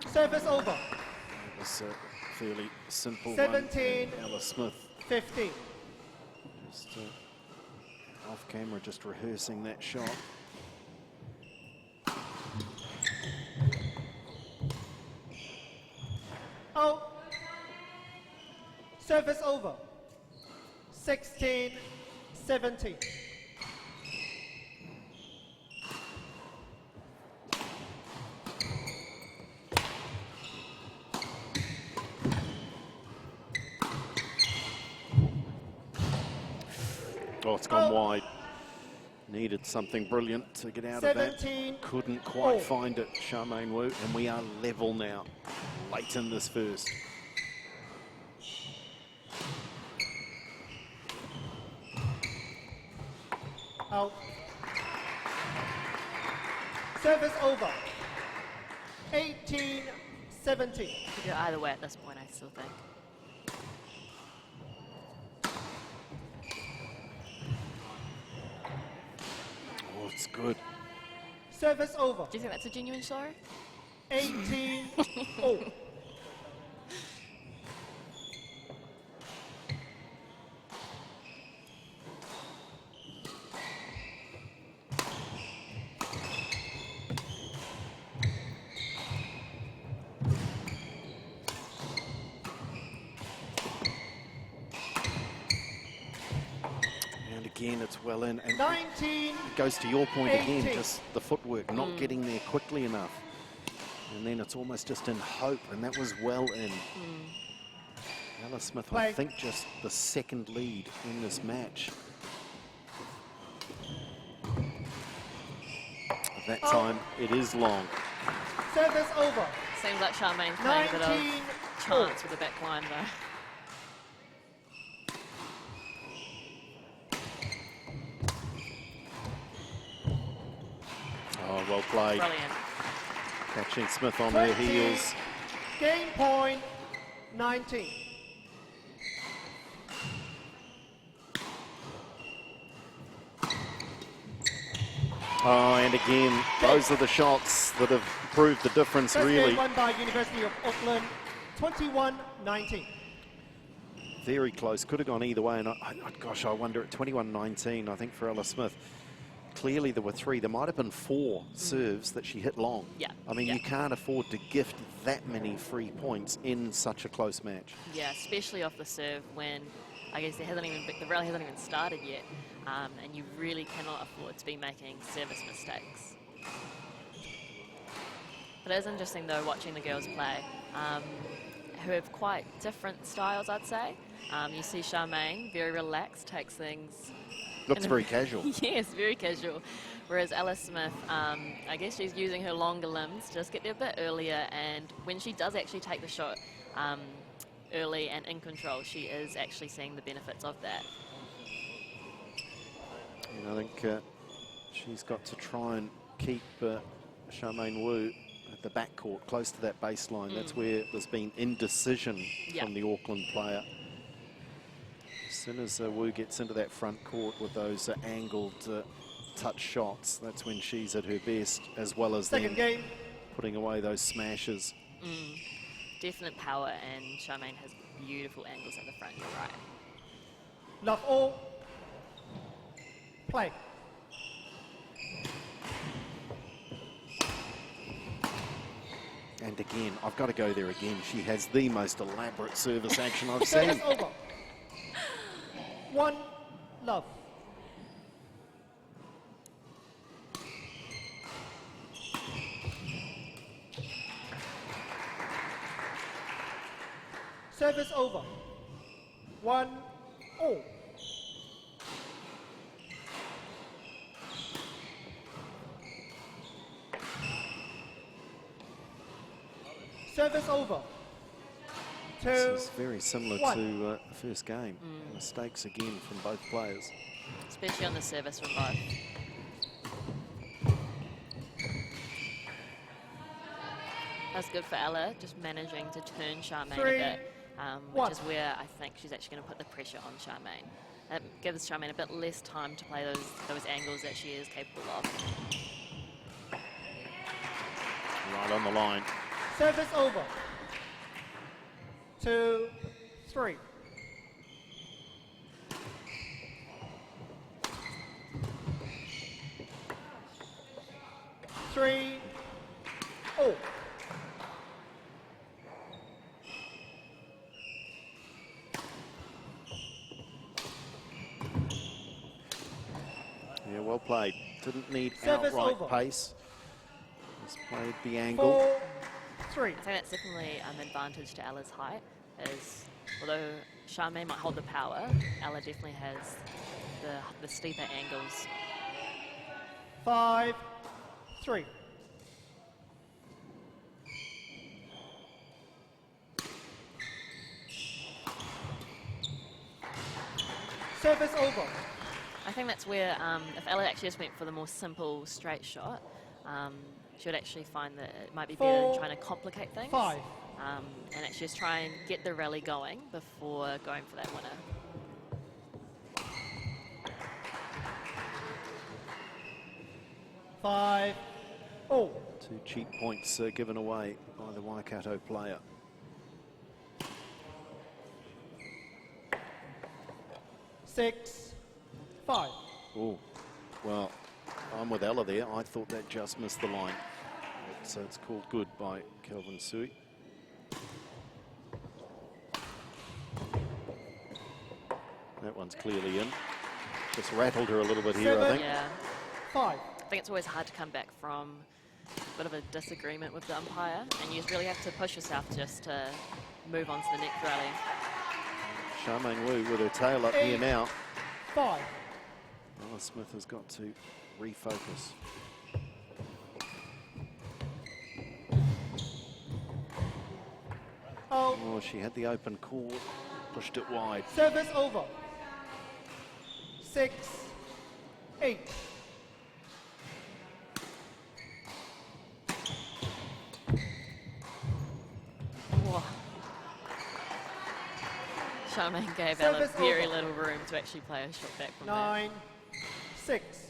Service over. It was a fairly simple 17, one. Alice Smith 15. just off camera, just rehearsing that shot. Out. Service over. 16, 17. Oh, it's gone wide. Needed something brilliant to get out of that. 17. Couldn't quite all. find it, Charmaine Wu, and we are level now, late in this first. Out. Service over. 18, 17. Could go either way at this point, I still think. Oh, it's good. Service over. Do you think that's a genuine sorry? 18, all. And again, it's well in. And 19, it goes to your point again, 18. just the footwork, not getting there quickly enough. And then it's almost just in hope, and that was well in. Alice Smith, I Play. think, just the second lead in this match. At that time, it is long. service over. Seems like Charmaine's playing a bit 19, of chance with the back line though. Oh, well played. Brilliant. Catching Smith on her 20. heels. Game point, 19. Oh, and again, those are the shots that have proved the difference, First really. game won by University of Auckland, 21-19. Very close, could have gone either way. And gosh, I wonder at 21-19, I think for Alice Smith, clearly there were three. There might have been four serves that she hit long. Yeah, I mean, yeah. you can't afford to gift that many free points in such a close match. Yeah, especially off the serve when I guess the rally hasn't even started yet, and you really cannot afford to be making service mistakes. But it is interesting, though, watching the girls play, who have quite different styles, I'd say. You see Charmaine, very relaxed, takes things... Looks very casual. Yes, very casual. Whereas Alice Smith, I guess she's using her longer limbs, just get there a bit earlier, and when she does actually take the shot early and in control, she is actually seeing the benefits of that. And I think she's got to try and keep Charmaine Wu at the backcourt, close to that baseline. That's where there's been indecision from the Auckland player. As soon as Wu gets into that front court with those angled touch shots, that's when she's at her best, as well as then putting away those smashes. Definite power, and Charmaine has beautiful angles at the front, you're right. Love all. Play. And again, I've got to go there again. She has the most elaborate service action I've Service seen. over. 1 love. Service over. 1 all. Service over. 2. This is very similar to the first game. Mistakes again from both players. Especially on the service from both. That's good for Ella, just managing to turn Charmaine a bit, which is where I think she's actually going to put the pressure on Charmaine. It gives Charmaine a bit less time to play those angles that she is capable of. Right on the line. Service over. 2, 3. Three. Oh. Yeah, well played. Didn't need Service outright over. pace. Just played the angle. 4, 3. I think that's definitely an advantage to Ella's height, is although Charmaine might hold the power, Ella definitely has the steeper angles. 5, 3. Service over. I think that's where, if Ella actually just went for the more simple straight shot, she would actually find that it might be better than trying to complicate things. 5. And actually just try and get the rally going before going for that winner. Five. Oh. 2 cheap points given away by the Waikato player. Six. 5. Oh, well, I'm with Ella there. I thought that just missed the line. So it's called good by Kelvin Sui. That one's clearly in. Just rattled her a little bit here, I think. Yeah. 5. I think it's always hard to come back from a bit of a disagreement with the umpire, and you just really have to push yourself just to move on to the next rally. Charmaine Wu with her tail up here now. 5. Ella Smith has got to refocus. Oh, she had the open court, pushed it wide. Service over. 6, 8. Whoa. Charmaine gave Ella Service very over. little room to actually play a shot back from 9, 6.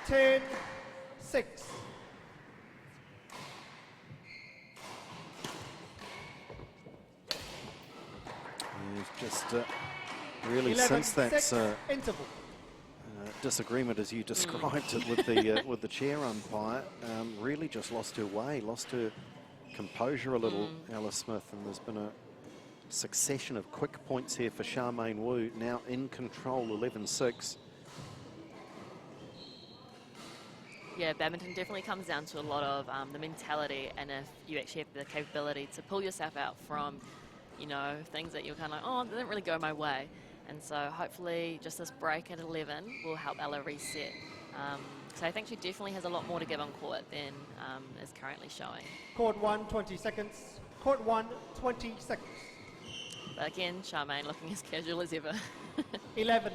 Ten, 6. Just really 11, since that 6, interval. disagreement, as you described it, with the chair umpire, really just lost her way, lost her composure a little, Ella Smith, and there's been a succession of quick points here for Charmaine Wu, now in control, 11-6. Yeah, badminton definitely comes down to a lot of the mentality, and if you actually have the capability to pull yourself out from, you know, things that you're kind of like, oh, it didn't really go my way. And so hopefully just this break at 11 will help Ella reset. So I think she definitely has a lot more to give on court than is currently showing. Court 1, 20 seconds. Court 1, 20 seconds. But again, Charmaine looking as casual as ever. 11-6.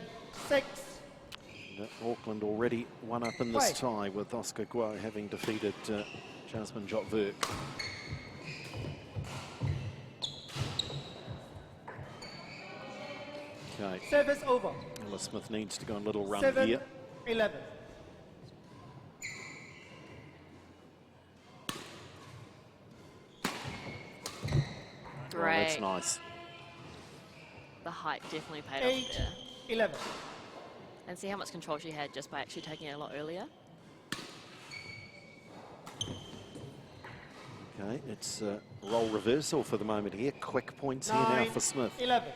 Auckland already one up in this tie, with Oscar Guo having defeated Jasmine Jotverk. Okay. Service over. Ella Smith needs to go on a little run 7, here. 11. Great. Oh, that's nice. The height definitely paid 8, off there. 11. And see how much control she had just by actually taking it a lot earlier. Okay, it's a role reversal for the moment here. Quick points here now 9, for Smith. 11.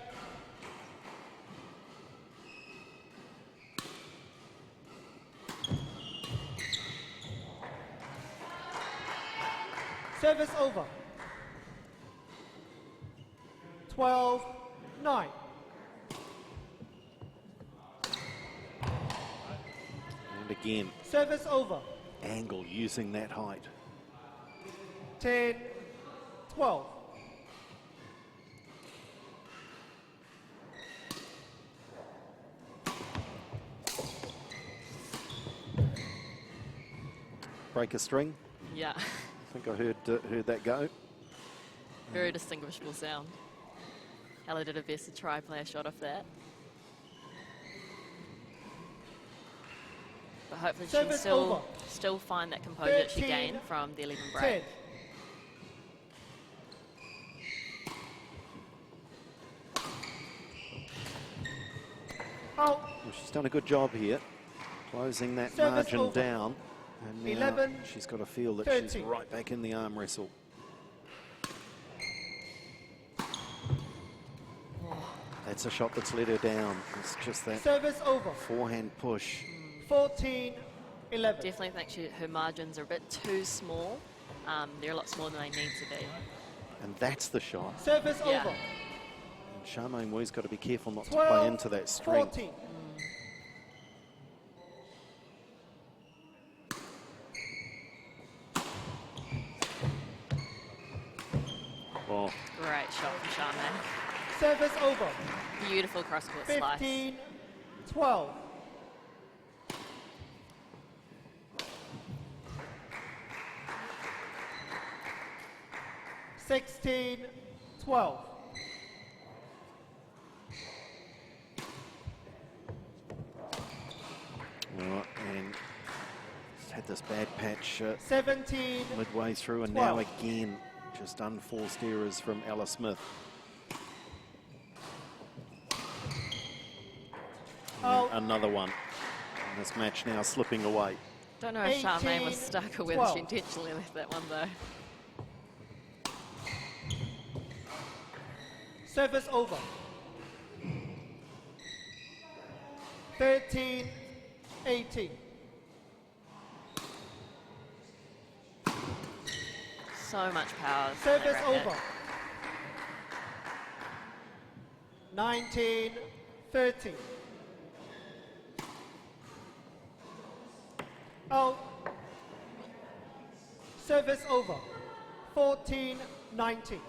Service over. 12-9. And again, Service over. Angle using that height. 10-12. Break a string. Yeah, I think I heard that go. very distinguishable sound. Ella did her best to try play a shot off that. But hopefully she can Service still, over. still find that composure that she 13, gained from the 11 break. 10. Out. Well, she's done a good job here, closing that Service margin over. down. And now 11, she's got to feel that 13. she's right back in the arm wrestle. That's a shot that's let her down. It's just that Service over. forehand push. 14-11. Definitely think her margins are a bit too small. They're a lot smaller than they need to be. And that's the shot. Service Yeah. over. And Charmaine Wu's got to be careful not to 12, play into that string. 14. Oh, Great shot from Charmaine. Service over. Beautiful cross-court slice. 15-12. Sixteen, 12. and she's had this bad patch 17, midway through, and 12. now again, just unforced errors from Ella Smith. out. Another one. And this match now slipping away. Don't know if Charmaine was 18, stuck or whether 12. she intentionally left that one though. Service over. 13, 18. So much power. on that Service racket. over. 19, 13. Out. Service over. 14, 19.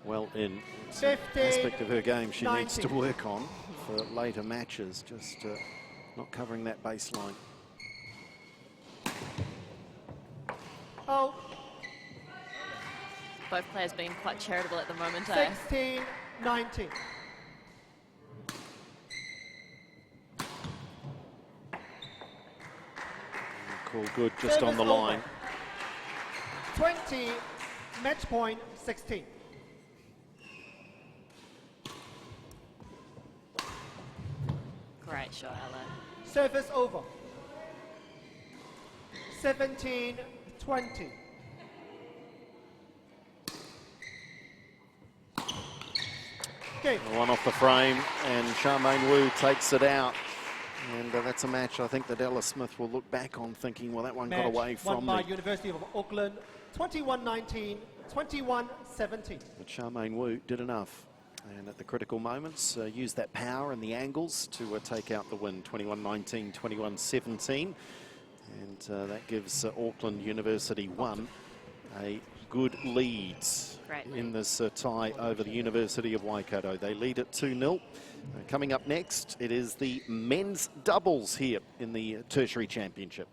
Well in. It's an 15, aspect of her game she needs to 19. work on for later matches, just not covering that baseline. Out. Both players being quite charitable at the moment, eh? 16, 19. Call good, just Service on the over. line. 20, match point, 16. Great shot, Ella. Service over. 17, 20. Okay. One off the frame, and Charmaine Wu takes it out. And that's a match I think that Ella Smith will look back on thinking, well, that one got away from won by me. University of Auckland, 21-19, 21-17. But Charmaine Wu did enough. And at the critical moments, used that power and the angles to take out the win, 21-19, 21-17. And that gives Auckland University 1 a good lead in this tie over the University of Waikato. They lead at 2-0. Coming up next, it is the men's doubles here in the tertiary championship.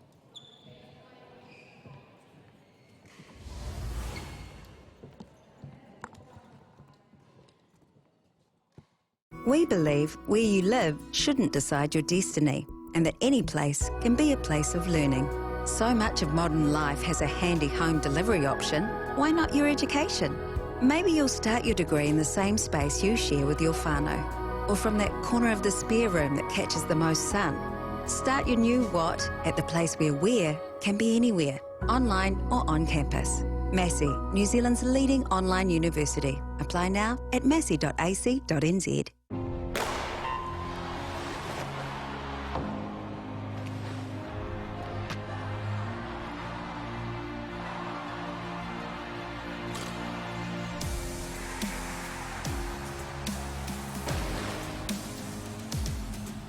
We believe where you live shouldn't decide your destiny, and that any place can be a place of learning. So much of modern life has a handy home delivery option. Why not your education? Maybe you'll start your degree in the same space you share with your whānau, or from that corner of the spare room that catches the most sun. Start your new what at the place where can be anywhere, online or on campus. Massey, New Zealand's leading online university. Apply now at massey.ac.nz.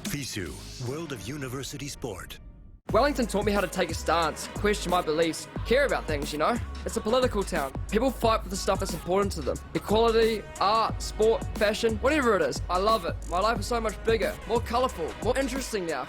FISU, World of University Sport. Wellington taught me how to take a stance, question my beliefs, care about things, you know? It's a political town. People fight for the stuff that's important to them. Equality, art, sport, fashion, whatever it is. I love it. My life is so much bigger, more colourful, more interesting now.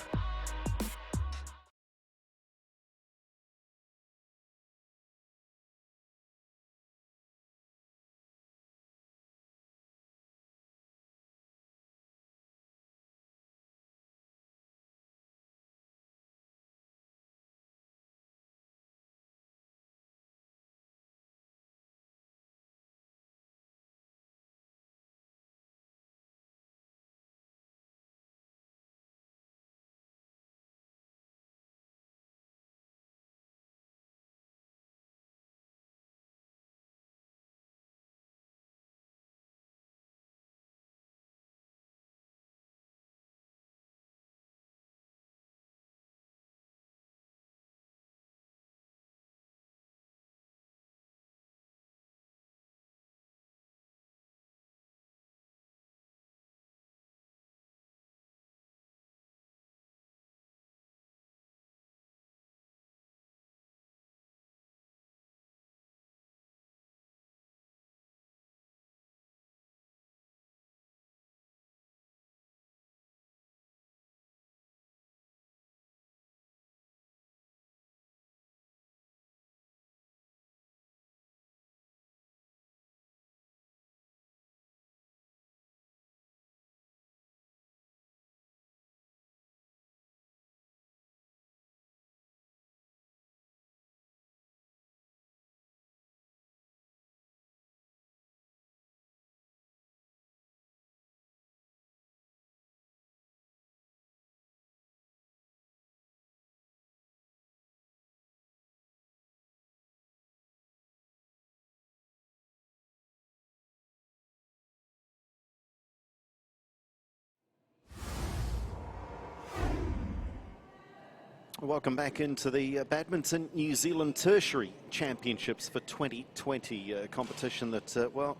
Welcome back into the Badminton New Zealand Tertiary Championships for 2020, a competition that, well,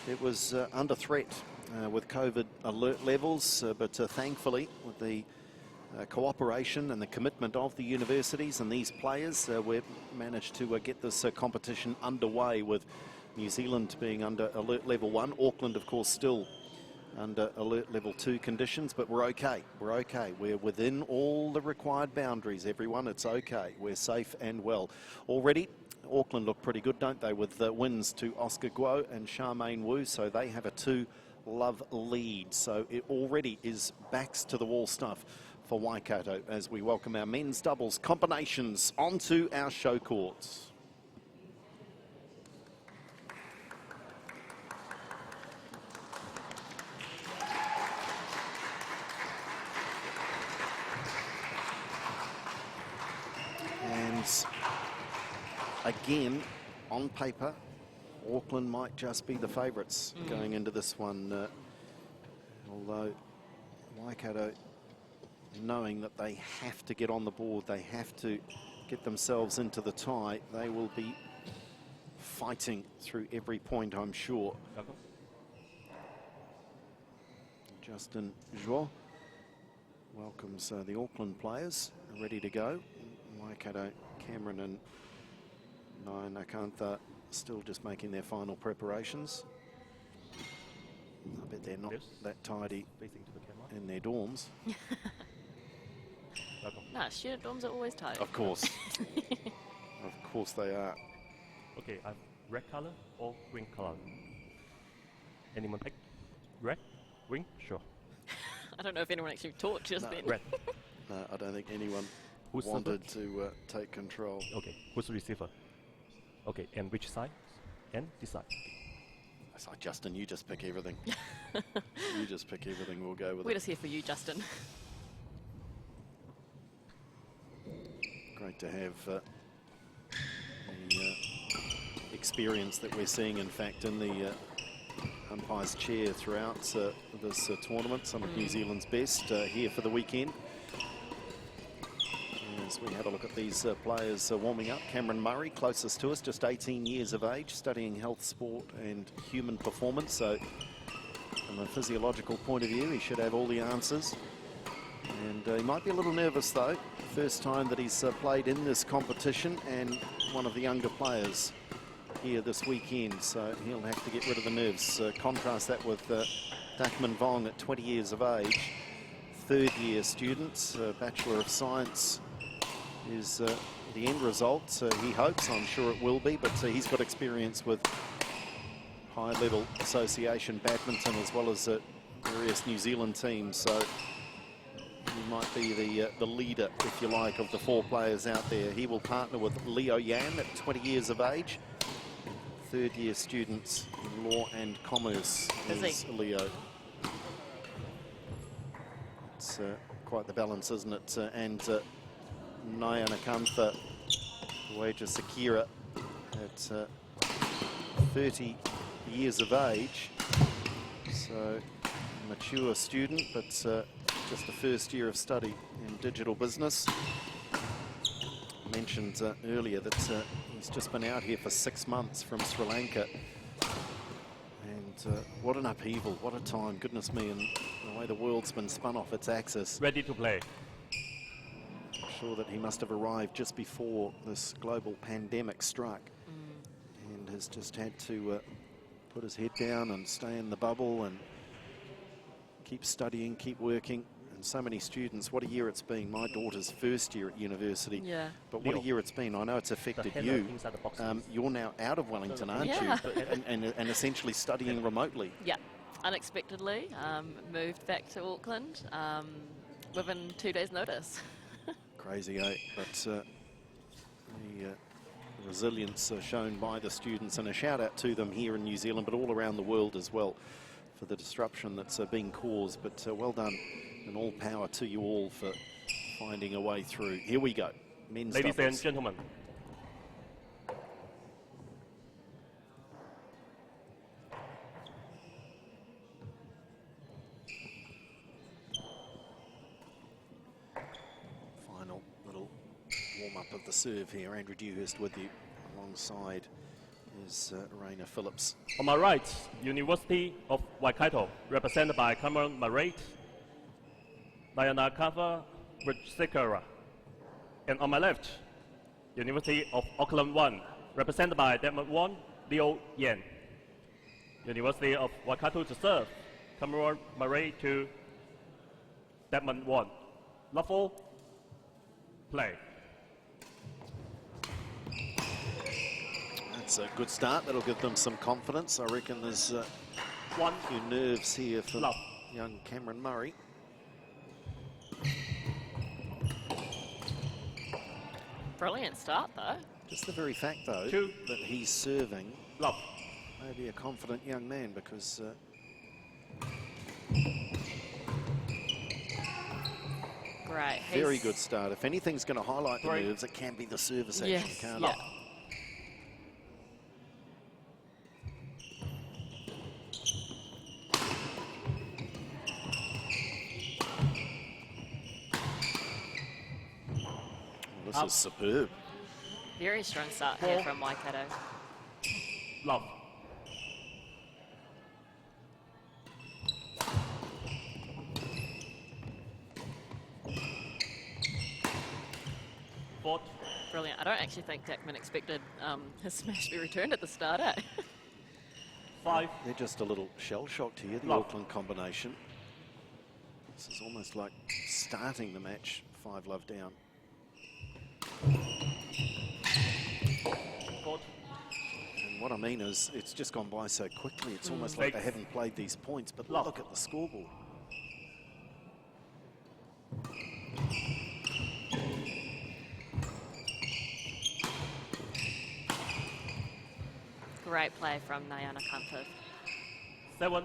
it was under threat with COVID alert levels, but thankfully with the cooperation and the commitment of the universities and these players, we've managed to get this competition underway, with New Zealand being under alert level 1, Auckland of course still under alert level 2 conditions, but we're okay. We're okay. We're within all the required boundaries, everyone. It's okay. We're safe and well. Already, Auckland look pretty good, don't they, with wins to Oscar Guo and Charmaine Wu, so they have a 2-love lead. So it already is backs to the wall stuff for Waikato as we welcome our men's doubles combinations onto our show courts. again, on paper, Auckland might just be the favourites going into this one. Although Waikato, knowing that they have to get on the board, they have to get themselves into the tie, they will be fighting through every point, I'm sure. Justin Joa welcomes the Auckland players ready to go. Waikato, Cameron and Nakantha still just making their final preparations. I bet they're not that tidy in their dorms. No, student dorms are always tidy. Of course. Of course they are. Okay, red color or green color? Anyone pick? Red? Green? Sure. I don't know if anyone actually talked just then. Red. No, I don't think anyone Who's wanted to take control. Okay, who's the receiver? Okay, and which side? And this side. It's like, Justin, you just pick everything. You just pick everything, we'll go with We're it. just here for you, Justin. Great to have the experience that we're seeing, in fact, in the umpire's chair throughout this tournament. Some of New Zealand's best here for the weekend. As we have a look at these players warming up. Cameron Murray, closest to us, just 18 years of age, studying health, sport and human performance. So from a physiological point of view, he should have all the answers. And he might be a little nervous, though. First time that he's played in this competition, and one of the younger players here this weekend. So he'll have to get rid of the nerves. Contrast that with Dakman Vong at 20 years of age. Third-year student, Bachelor of Science is the end result. He hopes, I'm sure it will be, but he's got experience with high-level association badminton as well as various New Zealand teams. So he might be the leader, if you like, of the four players out there. He will partner with Leo Yan at 20 years of age. Third-year students in law and commerce is Leo. It's quite the balance, isn't it? And Naya Nakantha, Waja Sakira at 30 years of age. So mature student, but just the first year of study in digital business. Mentioned earlier that he's just been out here for 6 months from Sri Lanka. And what an upheaval, what a time, goodness me, and the way the world's been spun off its axis. Ready to play. I'm sure that he must have arrived just before this global pandemic struck and has just had to put his head down and stay in the bubble and keep studying, keep working. And so many students, what a year it's been. My daughter's first year at university. Yeah. But what a year it's been. I know it's affected you. You're now out of Wellington, aren't you? And essentially studying remotely. Yeah, unexpectedly moved back to Auckland within 2 days' notice. Crazy, eh? But the resilience shown by the students, and a shout out to them here in New Zealand, but all around the world as well, for the disruption that's being caused. But well done, and all power to you all for finding a way through. Here we go. Men's Ladies doubles. and gentlemen, Final little warm-up of the serve here. Andrew Dewhurst with you. Alongside is Raina Phillips. on my right, University of Waikato, represented by Cameron Murray, Nayanakava Sekara. And on my left, University of Auckland 1, represented by Desmond Won, Leo Yan. University of Waikato to serve, Cameron Murray to Desmond Won. Lawful play. That's a good start. That'll give them some confidence. I reckon there's a few nerves here for young Cameron Murray. Brilliant start, though. Just the very fact, though, that he's serving maybe a confident young man, because Great. very good start. If anything's going to highlight the nerves, it can be the service action, can't it? This is superb. Very strong start here from Waikato. Love. Fourth. Brilliant. I don't actually think Dackman expected his smash to be returned at the start, eh? 5. They're just a little shell-shocked here, the Love. Auckland combination. This is almost like starting the match 5-love down. Fourth. And what I mean is, it's just gone by so quickly. It's almost like they Six. haven't played these points, but Love. look at the scoreboard. Great play from Nayana Kantha. 7.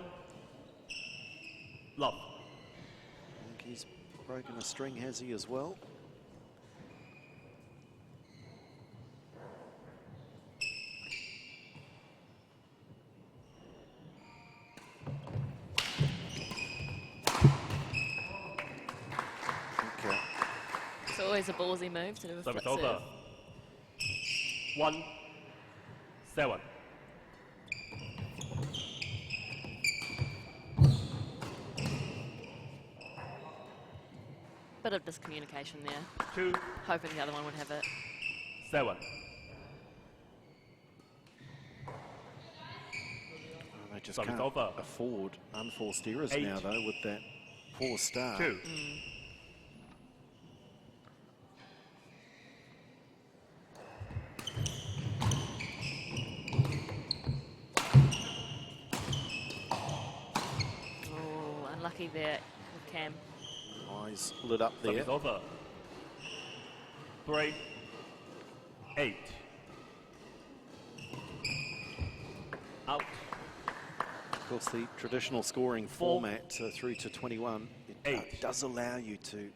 Love. I think he's broken a string, has he, as well? Okay. It's always a ballsy move to do a Service flip over. serve. 1. 7. Bit of miscommunication there. 2. Hoping the other one would have it. 7. Well, they just Service can't over. afford unforced errors 8. now, though, with that poor start. 2. Oh, unlucky there with Cam. Eyes lit up there. Service over. 3. 8. Out. Of course, the traditional scoring format through to 21, it 8. does allow you to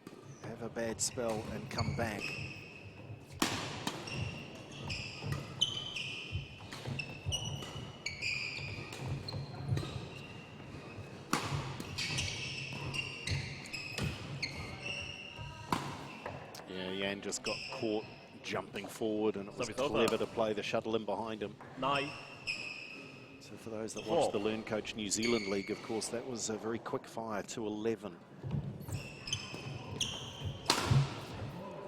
have a bad spell and come back. Yeah, Yan just got caught jumping forward, and it was Service over. clever to play the shuttle in behind him. 9. So for those that 4. watched the Learn Coach New Zealand League, of course, that was a very quick fire to 11.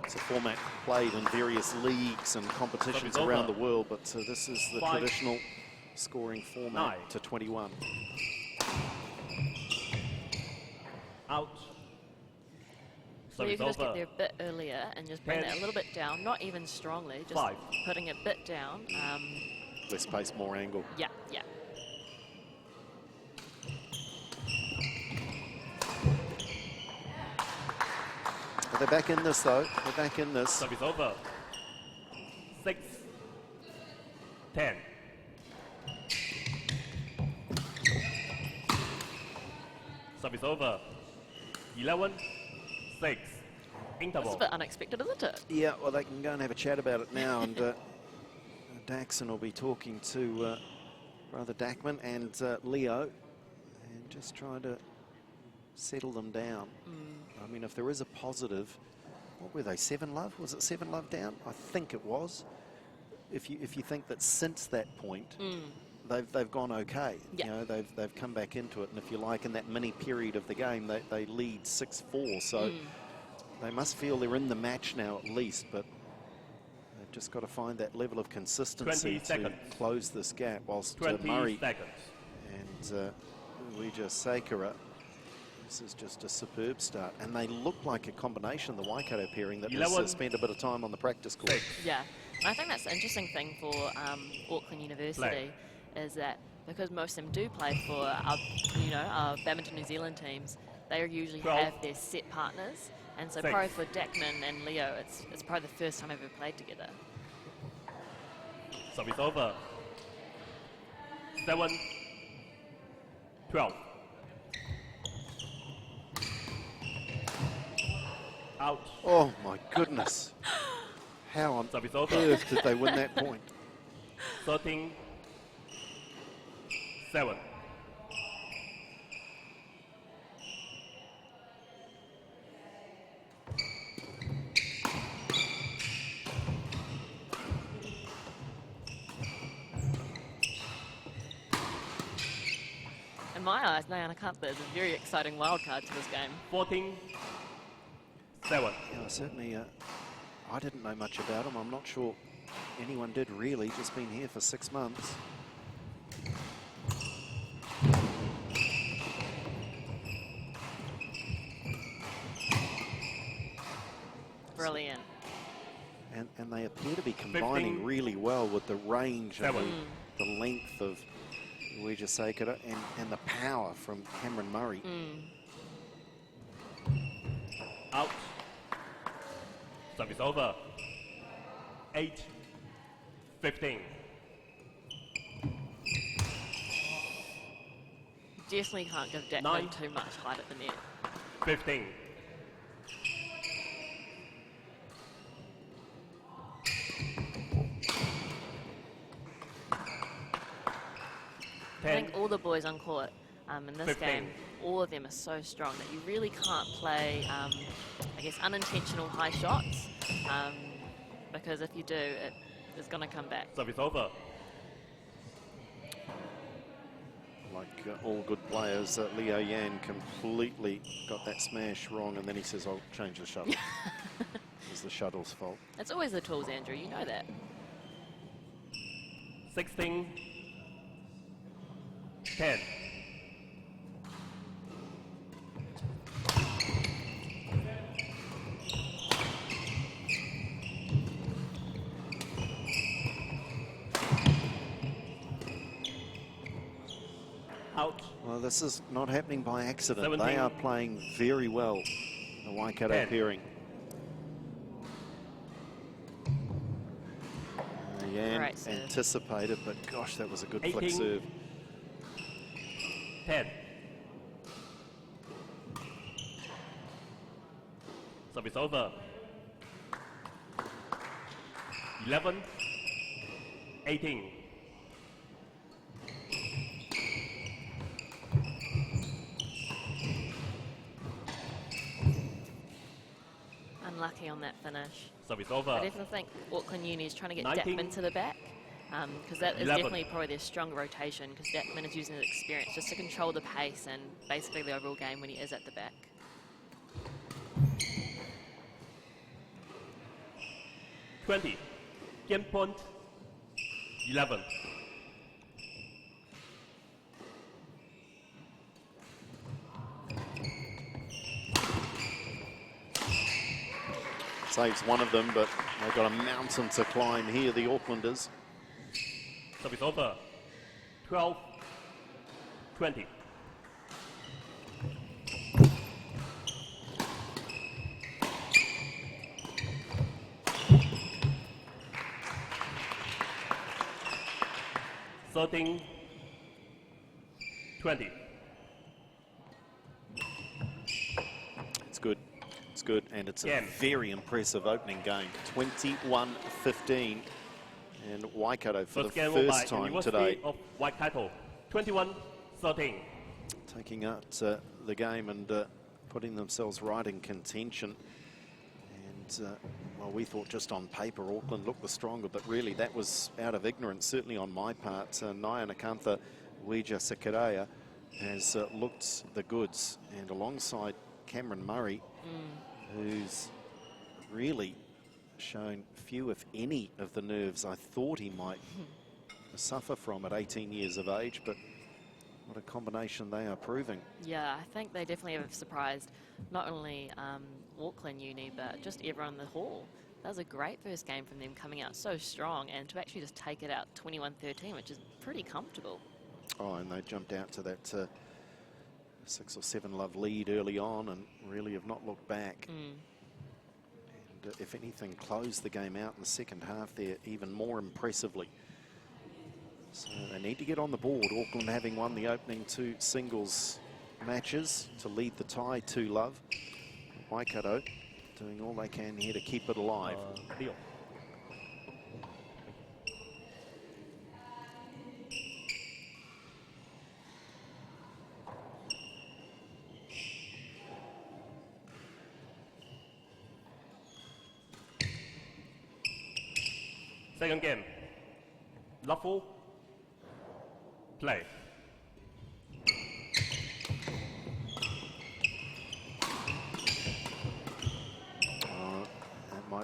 It's a format played in various leagues and competitions Service around over. the world, but this is the 5. traditional scoring format 9. to 21. Out. So you Service can just get over. there a bit earlier and just bring 10. it a little bit down, not even strongly, just 5. putting it a bit down. Less pace, more angle. Yeah, yeah. But they're back in this, though. They're back in this. Service over. 6. 10. Service over. 11. 6. It's Interval. a bit unexpected, isn't it? Yeah, well, they can go and have a chat about it now, and Daxon will be talking to Brother Dackman and Leo, and just trying to settle them down. I mean, if there is a positive, what were they, 7-love? Was it 7-love down? I think it was. If you think that since that point, they've gone okay. Yeah. You know, they've come back into it, and if you like, in that mini period of the game, they lead 6-4. So they must feel they're in the match now at least, but they've just got to find that level of consistency 20 to seconds. close this gap. Whilst 20 Murray seconds. and Luija Sakura, this is just a superb start, and they look like a combination, the Waikato pairing, that has 11. spent a bit of time on the practice court. 6. Yeah. And I think that's the interesting thing for Auckland University is that because most of them do play for our, our Badminton New Zealand teams, they usually 12. have their set partners. And so 6. probably for Dackman and Leo, it's probably the first time they've ever played together. Service over. 7. 12. Out. Oh my goodness. How on Service over. earth did they win that point? 13. 7. In my eyes, Nayana Kantha is a very exciting wild card to this game. 14-7. Yeah, certainly, I didn't know much about him. I'm not sure anyone did really, just been here for 6 months. Brilliant. And they appear to be combining 15, really well with the range and 7. the length of Weija Sekara and the power from Cameron Murray. Out. Service over. 8-15. Definitely can't give Declan 9, too much height at the net. 15. I think all the boys on court in this 15. game, all of them are so strong that you really can't play, I guess, unintentional high shots, because if you do, it is going to come back. Service over. Like all good players, Leo Yan completely got that smash wrong, and then he says, I'll change the shuttle. It's the shuttle's fault. It's always the tools, Andrew, you know that. 16-10. Out. Well, this is not happening by accident. 17. They are playing very well, the Waikato 10. pairing. Yan Great serve. anticipated, but gosh, that was a good 18. flick serve. 10. Service over. 11-18. Unlucky on that finish. Service over. I definitely think Auckland Uni is trying to get 19, Dackman to the back, because that is 11. definitely probably their stronger rotation, because Dackman is using his experience just to control the pace and basically the overall game when he is at the back. 20. Game point. 11. Saves one of them, but they've got a mountain to climb here, the Aucklanders. Service over. 12-20. Sorting 20. It's good. It's good, and it's a Game. very impressive opening game. 21-15, and Waikato for First the game won by first time University today of Waikato. 21-13. taking out the game and putting themselves right in contention. And well, we thought just on paper Auckland looked the stronger, but really that was out of ignorance, certainly on my part. Nayana Kantha, Weija Sekara has looked the goods, and alongside Cameron Murray, who's really shown few, if any, of the nerves I thought he might suffer from at 18 years of age, but what a combination they are proving. Yeah, I think they definitely have surprised not only Auckland Uni, but just everyone in the hall. That was a great first game from them, coming out so strong, and to actually just take it out 21-13, which is pretty comfortable. Oh, and they jumped out to that 6 or 7 love lead early on and really have not looked back. And if anything, closed the game out in the second half there even more impressively. So they need to get on the board. Auckland having won the opening 2 singles matches to lead the tie 2 love. Waikato doing all they can here to keep it alive. Deal. Second game. Lawful play.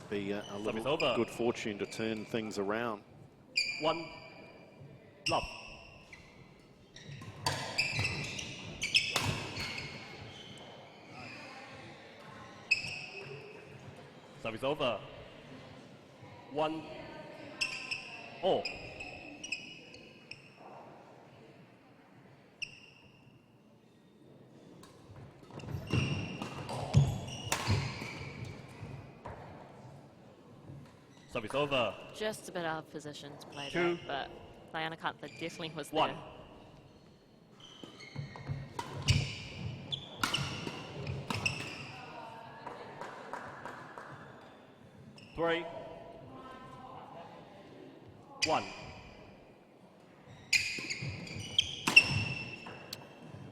might be a Service little over. good fortune to turn things around. 1 love. Service over. 1 all. Service over. Just a bit out of position to play 2. that, but Nayanakantha definitely was 1. there. 3, 1.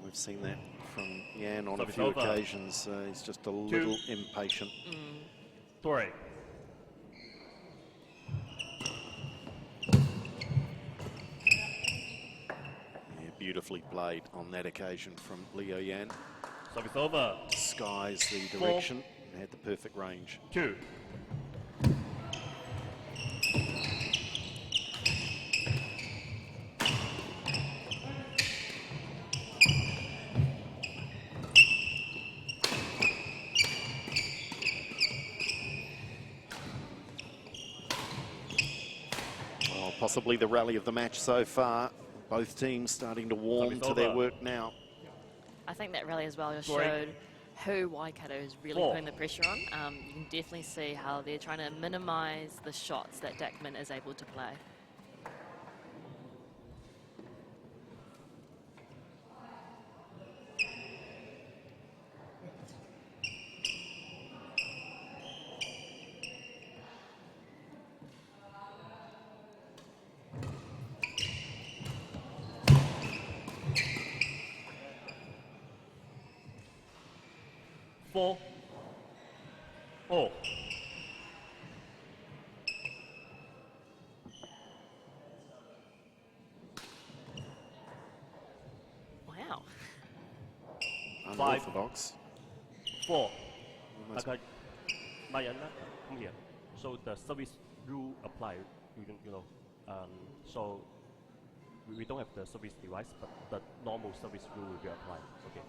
We've seen that from Yan on a Service few over. occasions. He's just a little impatient. 3. Yeah, beautifully played on that occasion from Leo Yan. Service over. Skies the 4. direction and had the perfect range. 2. Possibly the rally of the match so far. Both teams starting to warm Service to their over. work now. I think that rally as well just 3, showed who Waikato is really 4. putting the pressure on. You can definitely see how they're trying to minimise the shots that Dackman is able to play. Four. All. Wow. Unorthodox. 4. Almost- Okay. Mariana, come here. So the service rule apply. You know. So we don't have the service device, but the normal service rule will be applied. Okay.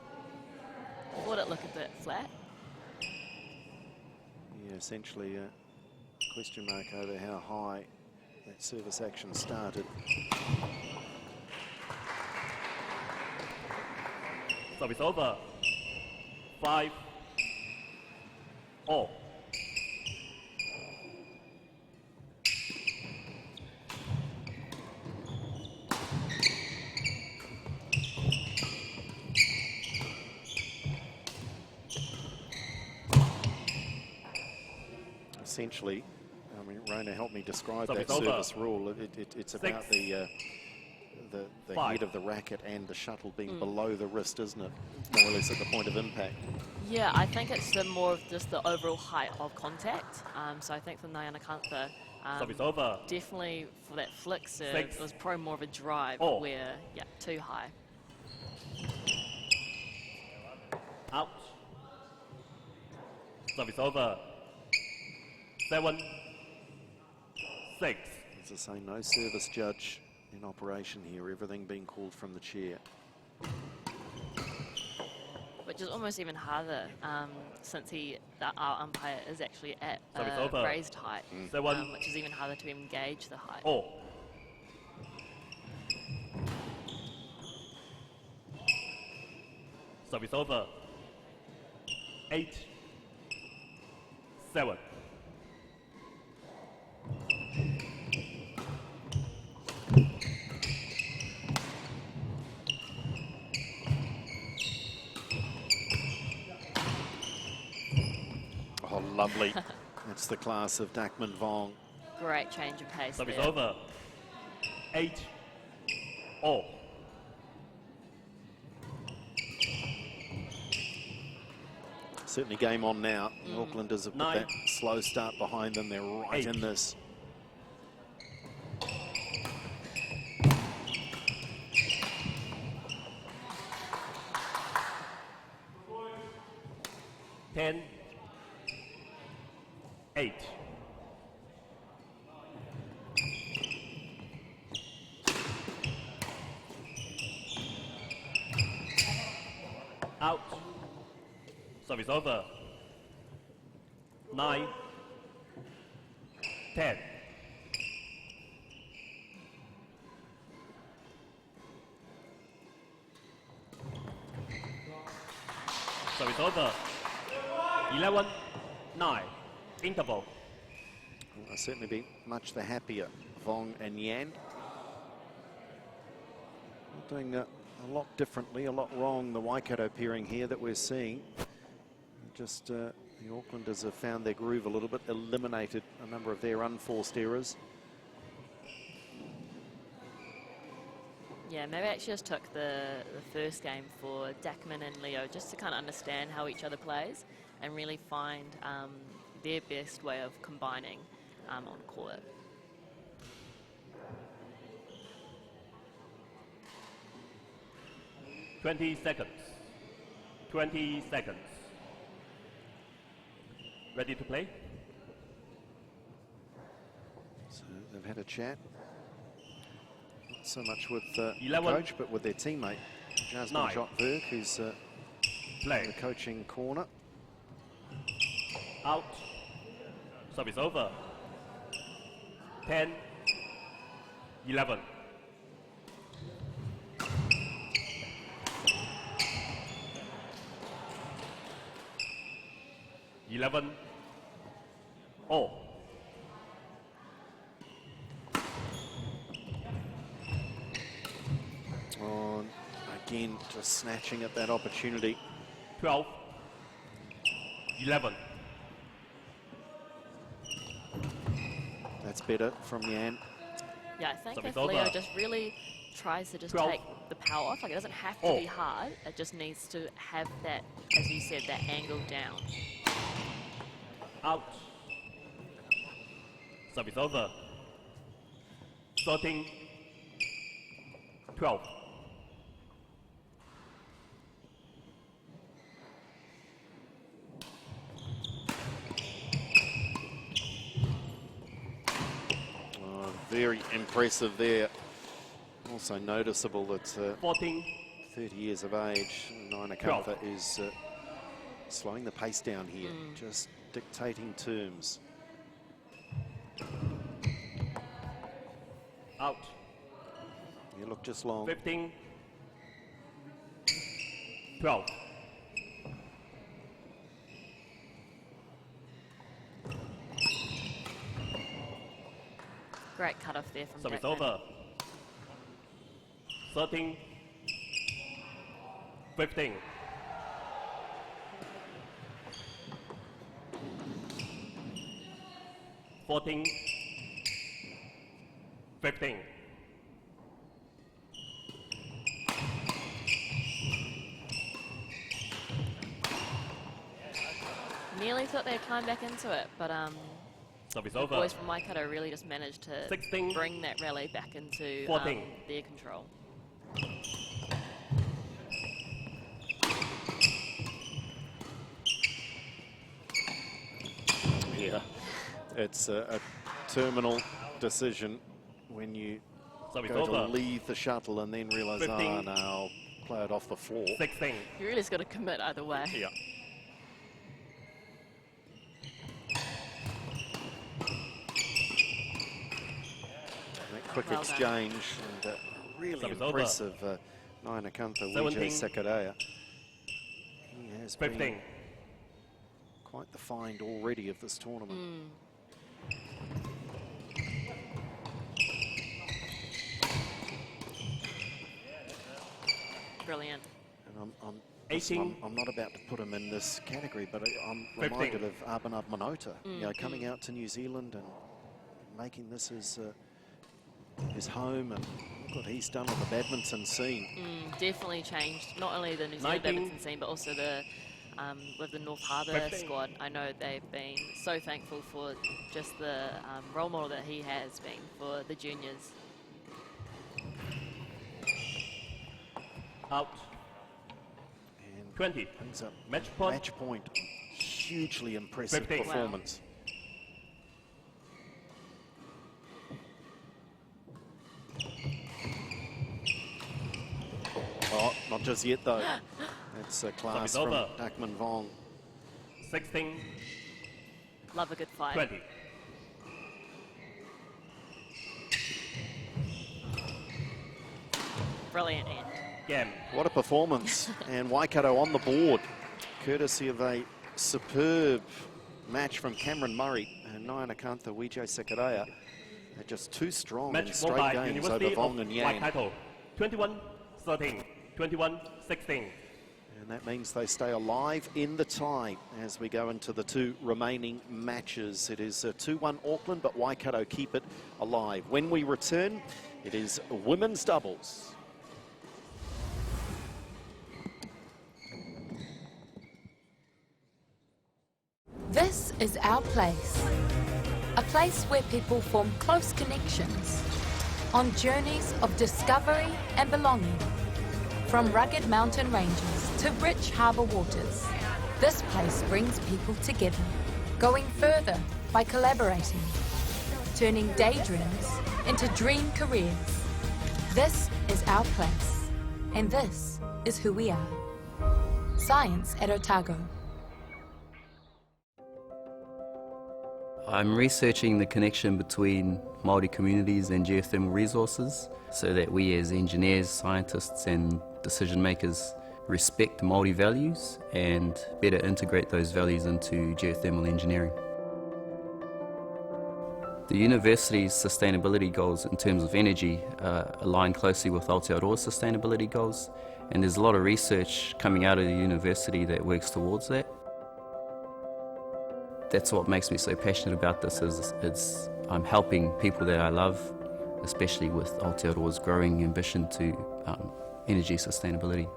Thought it looked a bit flat. Yeah, essentially a question mark over how high that service action started. Service over. 5. All. Essentially, I mean, Rona, help me describe Service that over. service rule. It's about 6. the 5. head of the racket and the shuttle being below the wrist, isn't it? More or less at the point of impact. Yeah, I think it's more of just the overall height of contact. So I think for Nayanakantha, Service over. definitely for that flick serve, 6. it was probably more of a drive Oh. where, yeah, too high. Out. Service over. 7. 6. As I say, no service judge in operation here. Everything being called from the chair. Which is almost even harder since our umpire is actually at Service over. raised height, 7. which is even harder to engage the height. All. Service over. 8. 7. Oh, lovely. That's the class of Dackman Vong. Great change of pace Service there. over. 8. All. Certainly game on now. The Aucklanders have put 9. that slow start behind them. They're right 8. in this. Ten. 8. Out. Service over. 9, 10. Service over. 11, 9. Interval. I'll certainly be much the happier, Vong and Yan. Doing a lot differently, a lot wrong, the Waikato pairing here that we're seeing. Just the Aucklanders have found their groove a little bit, eliminated a number of their unforced errors. Yeah, maybe I actually just took the first game for Dackman and Leo just to kind of understand how each other plays and really find their best way of combining on court. $20 seconds. 20 seconds. Ready to play? So they've had a chat. Not so much with the coach, but with their teammate, Jasmine Jotverk, who's in the coaching corner. Out. Service over. 10, 11. Oh. On again, just snatching at that opportunity. 12, 11. That's better from Yan. Yeah, I think if over. Leo just really tries to just 12. take the power off, like it doesn't have to be hard, it just needs to have that, as you said, that angle down. Out. Service over. 13, 12. Very impressive there. Also noticeable that 14, 30 years of age, Naina Kantha is slowing the pace down here, just dictating terms. Out. You look just long. 15, 12. Great cut off there from Service Dackman. over. 13, 15. $14, 15. Nearly thought they'd climb back into it, but Service the over. boys from Waikato really just managed to 16, bring that rally back into 14. their control. Yeah, it's a terminal decision when you Service go over. to leave the shuttle and then realise, 15. oh no, I'll play it off the floor. 16. You really just got to commit either way. Yeah. That quick Well done. exchange and really Service over. impressive Naina Kantha, 17. Vijay Sakadea. He has 15. been quite the find already of this tournament. Brilliant. And I'm 18. I'm not about to put him in this category, but I'm 15. reminded of Abhinav Manota, you know, coming out to New Zealand and making this his home, and look what he's done on the badminton scene. Definitely changed not only the New Zealand 19. badminton scene, but also the with the North Harbour 15. squad. I know they've been so thankful for just the role model that he has been for the juniors. Out. And 20. brings up Match point. match point. Hugely impressive 15. performance. Oh, not just yet though. That's a class Service from over. Dakman Vong. 16, Love a good fight. 20. Brilliant end. Game. What a performance. And Waikato on the board, courtesy of a superb match from Cameron Murray and Nyanakantha Wijay Sekareya. They're just too strong in Match won straight by games University over of Vong and Yang. Waikato. 21-13, 21-16. And that means they stay alive in the tie as we go into the two remaining matches. It is 2-1 Auckland, but Waikato keep it alive. When we return, it is women's doubles. This is our place. A place where people form close connections on journeys of discovery and belonging. From rugged mountain ranges to rich harbour waters, this place brings people together, going further by collaborating, turning daydreams into dream careers. This is our place, and this is who we are. Science at Otago. I'm researching the connection between Māori communities and geothermal resources so that we as engineers, scientists and decision makers respect Māori values and better integrate those values into geothermal engineering. The university's sustainability goals in terms of energy align closely with Aotearoa's sustainability goals, and there's a lot of research coming out of the university that works towards that. That's what makes me so passionate about this, is I'm helping people that I love, especially with Aotearoa's growing ambition to energy sustainability.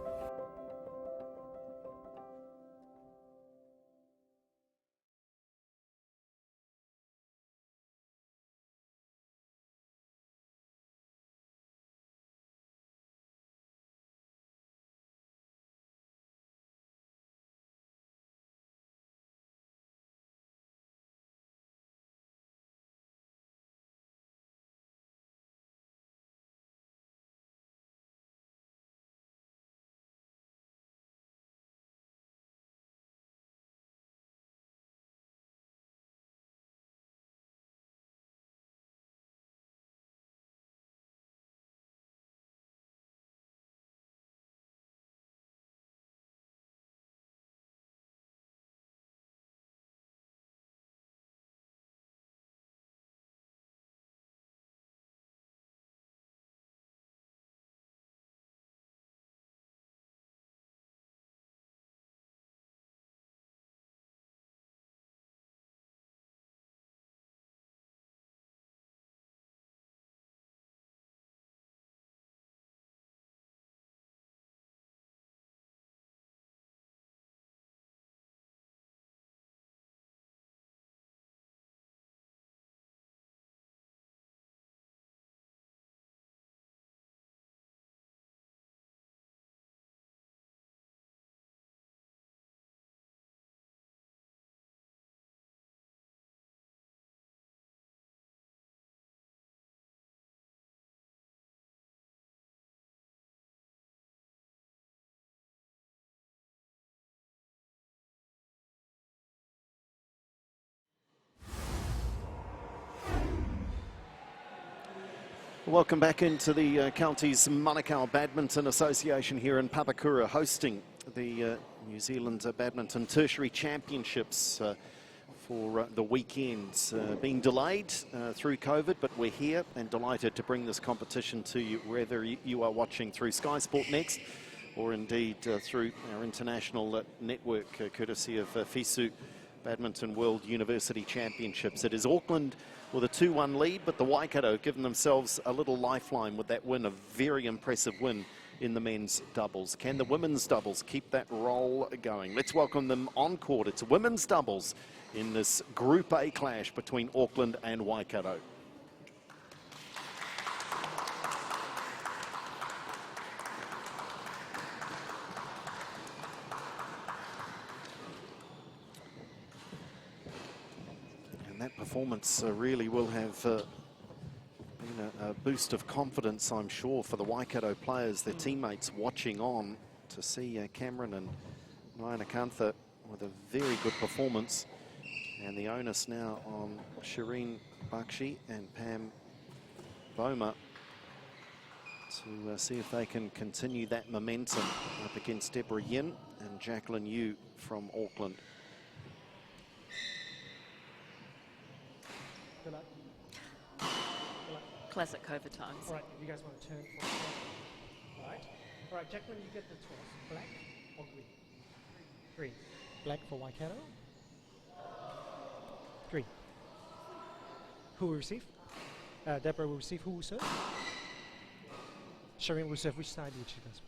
Welcome back into the county's Manukau Badminton Association here in Papakura, hosting the New Zealand Badminton Tertiary Championships for the weekend. Being delayed through COVID, but we're here and delighted to bring this competition to you wherever you are watching through Sky Sport Next, or indeed through our international network, courtesy of FISU Badminton World University Championships. It is Auckland with a 2-1 lead, but the Waikato have given themselves a little lifeline with that win, a very impressive win in the men's doubles. Can the women's doubles keep that roll going? Let's welcome them on court. It's women's doubles in this Group A clash between Auckland and Waikato. That performance really will have been a boost of confidence, I'm sure, for the Waikato players, their teammates watching on. to see Cameron and Nayanakantha with a very good performance. And the onus now on Shireen Bakshi and Pam Boma to see if they can continue that momentum up against Deborah Yin and Jacqueline Yu from Auckland. Good luck. Classic COVID times. All right, you guys want to turn for all right, Jacqueline, you get the toss. Black or green? Green. Black for Waikato. Green. Who will receive? Deborah will receive. Who will serve? Shireen will serve. Which side would she does?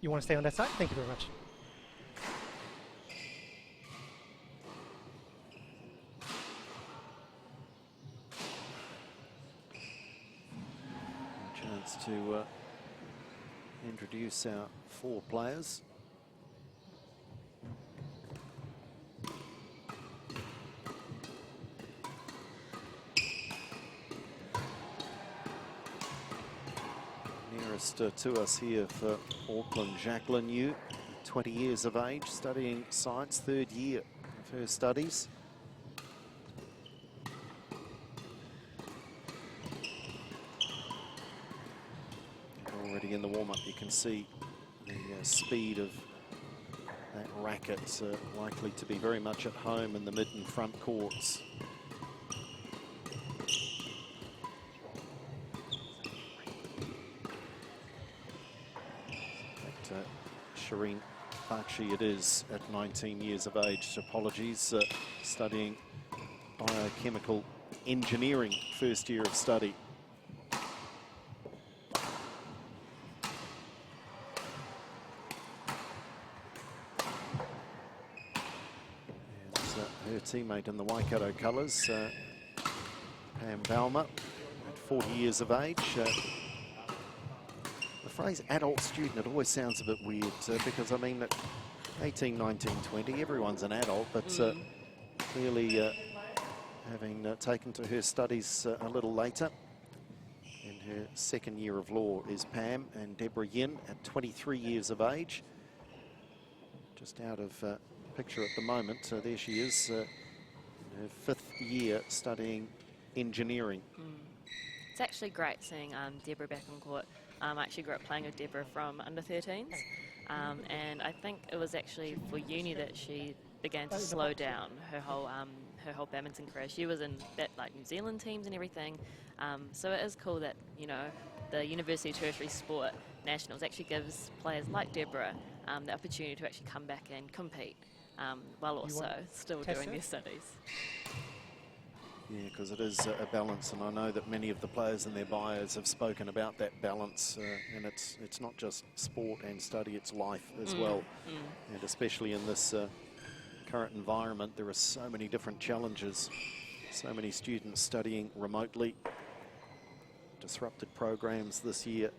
You want to stay on that side? Thank you very much. Chance to introduce our 4 players. Nearest to us here for Auckland, Jacqueline Yu, 20 years of age, studying science, 3rd year of her studies. Already in the warm-up you can see the speed of that racket, likely to be very much at home in the mid and front courts. Shireen Bakshi it is at 19 years of age, apologies, studying biochemical engineering, 1st year of study. And her teammate in the Waikato colours, Pam Baumer, at 40 years of age. The phrase adult student, it always sounds a bit weird because I mean at 18, 19, 20 everyone's an adult, but clearly having taken to her studies a little later in her 2nd year of law is Pam, and Deborah Yin at 23 years of age, just out of picture at the moment. There she is in her 5th year studying engineering. It's actually great seeing Deborah back on court. I actually grew up playing with Deborah from under 13s, and I think it was actually for uni that she began to slow down her whole badminton career. She was in New Zealand teams and everything, so it is cool that the University Tertiary Sport Nationals actually gives players like Deborah the opportunity to actually come back and compete while also still doing their studies. Yeah, because it is a balance, and I know that many of the players and their bios have spoken about that balance, and it's not just sport and study, it's life as well. And especially in this current environment, there are so many different challenges, so many students studying remotely, disrupted programs this year.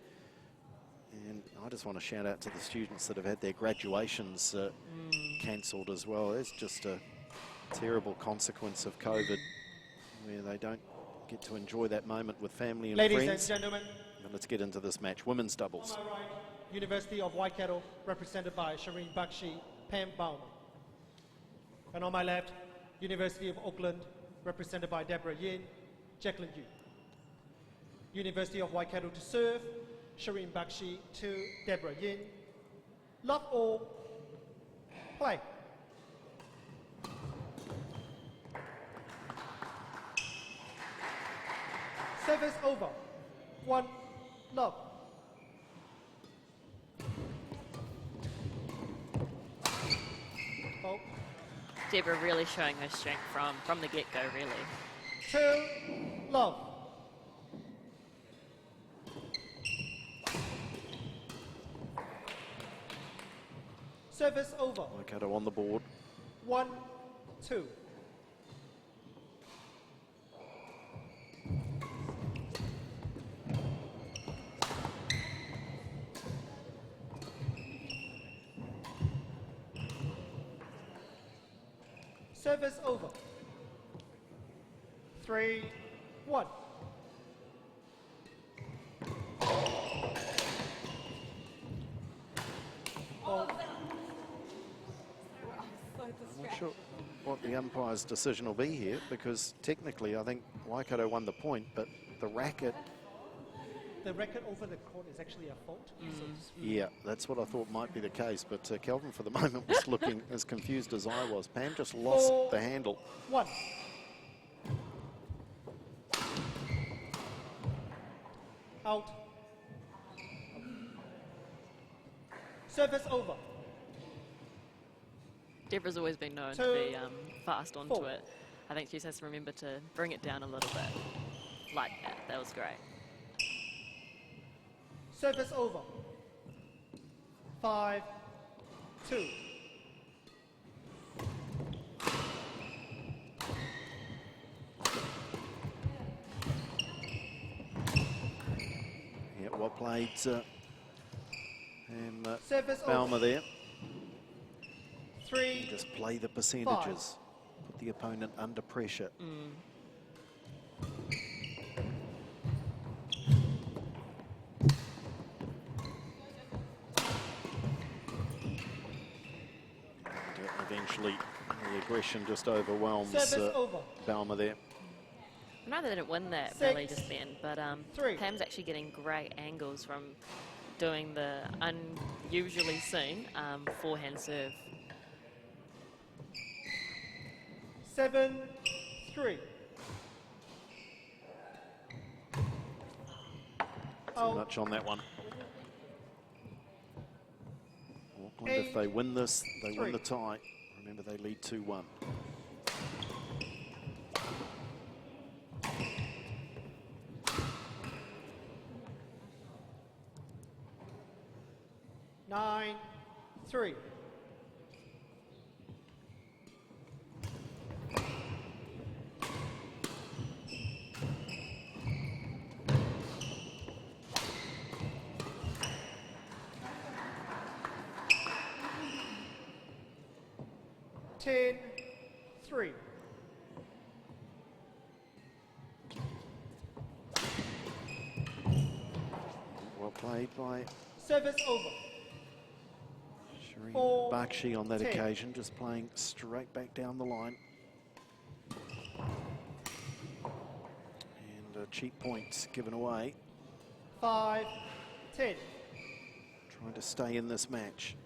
And I just want to shout out to the students that have had their graduations cancelled as well. It's just a terrible consequence of COVID, where they don't get to enjoy that moment with family and friends. Ladies and gentlemen, and let's get into this match. Women's doubles. on my right, University of Waikato, represented by Shireen Bakshi, Pam Baumer. And on my left, University of Auckland, represented by Deborah Yin, Jacqueline Yu. University of Waikato to serve, Shireen Bakshi to Deborah Yin. Love all, play. Service over. 1, love. Oh. Deborah really showing her strength from the get-go, really. 2, love. Service over. Waikato on the board. 1, 2. Service over. 3, 1. what the umpire's decision will be here, because technically I think Waikato won the point, but the racket... The racket over the court is actually a fault. So Yeah, that's what I thought might be the case, but Kelvin for the moment was looking as confused as I was. Pam just lost the handle. 1. Out. Service over. Deborah's always been known to be fast onto it. I think she just has to remember to bring it down a little bit. Like that. That was great. Service over. 5, 2. Yeah, well played. And Service Balmer over. there. 3. Just play the percentages. Put the opponent under pressure. Eventually, the aggression just overwhelms Balmer there. I know they didn't win that rally just then, but Pam's actually getting great angles from doing the unusually seen forehand serve. 7, 3. Too much on that one. Auckland, if they win this, they win the tie. Remember, they lead 2-1. Nine, 3. Ten, 3. Well played by Service over. Shireen 4, Bakshi on that 10. occasion, just playing straight back down the line. And cheap points given away. 5, 10. Trying to stay in this match.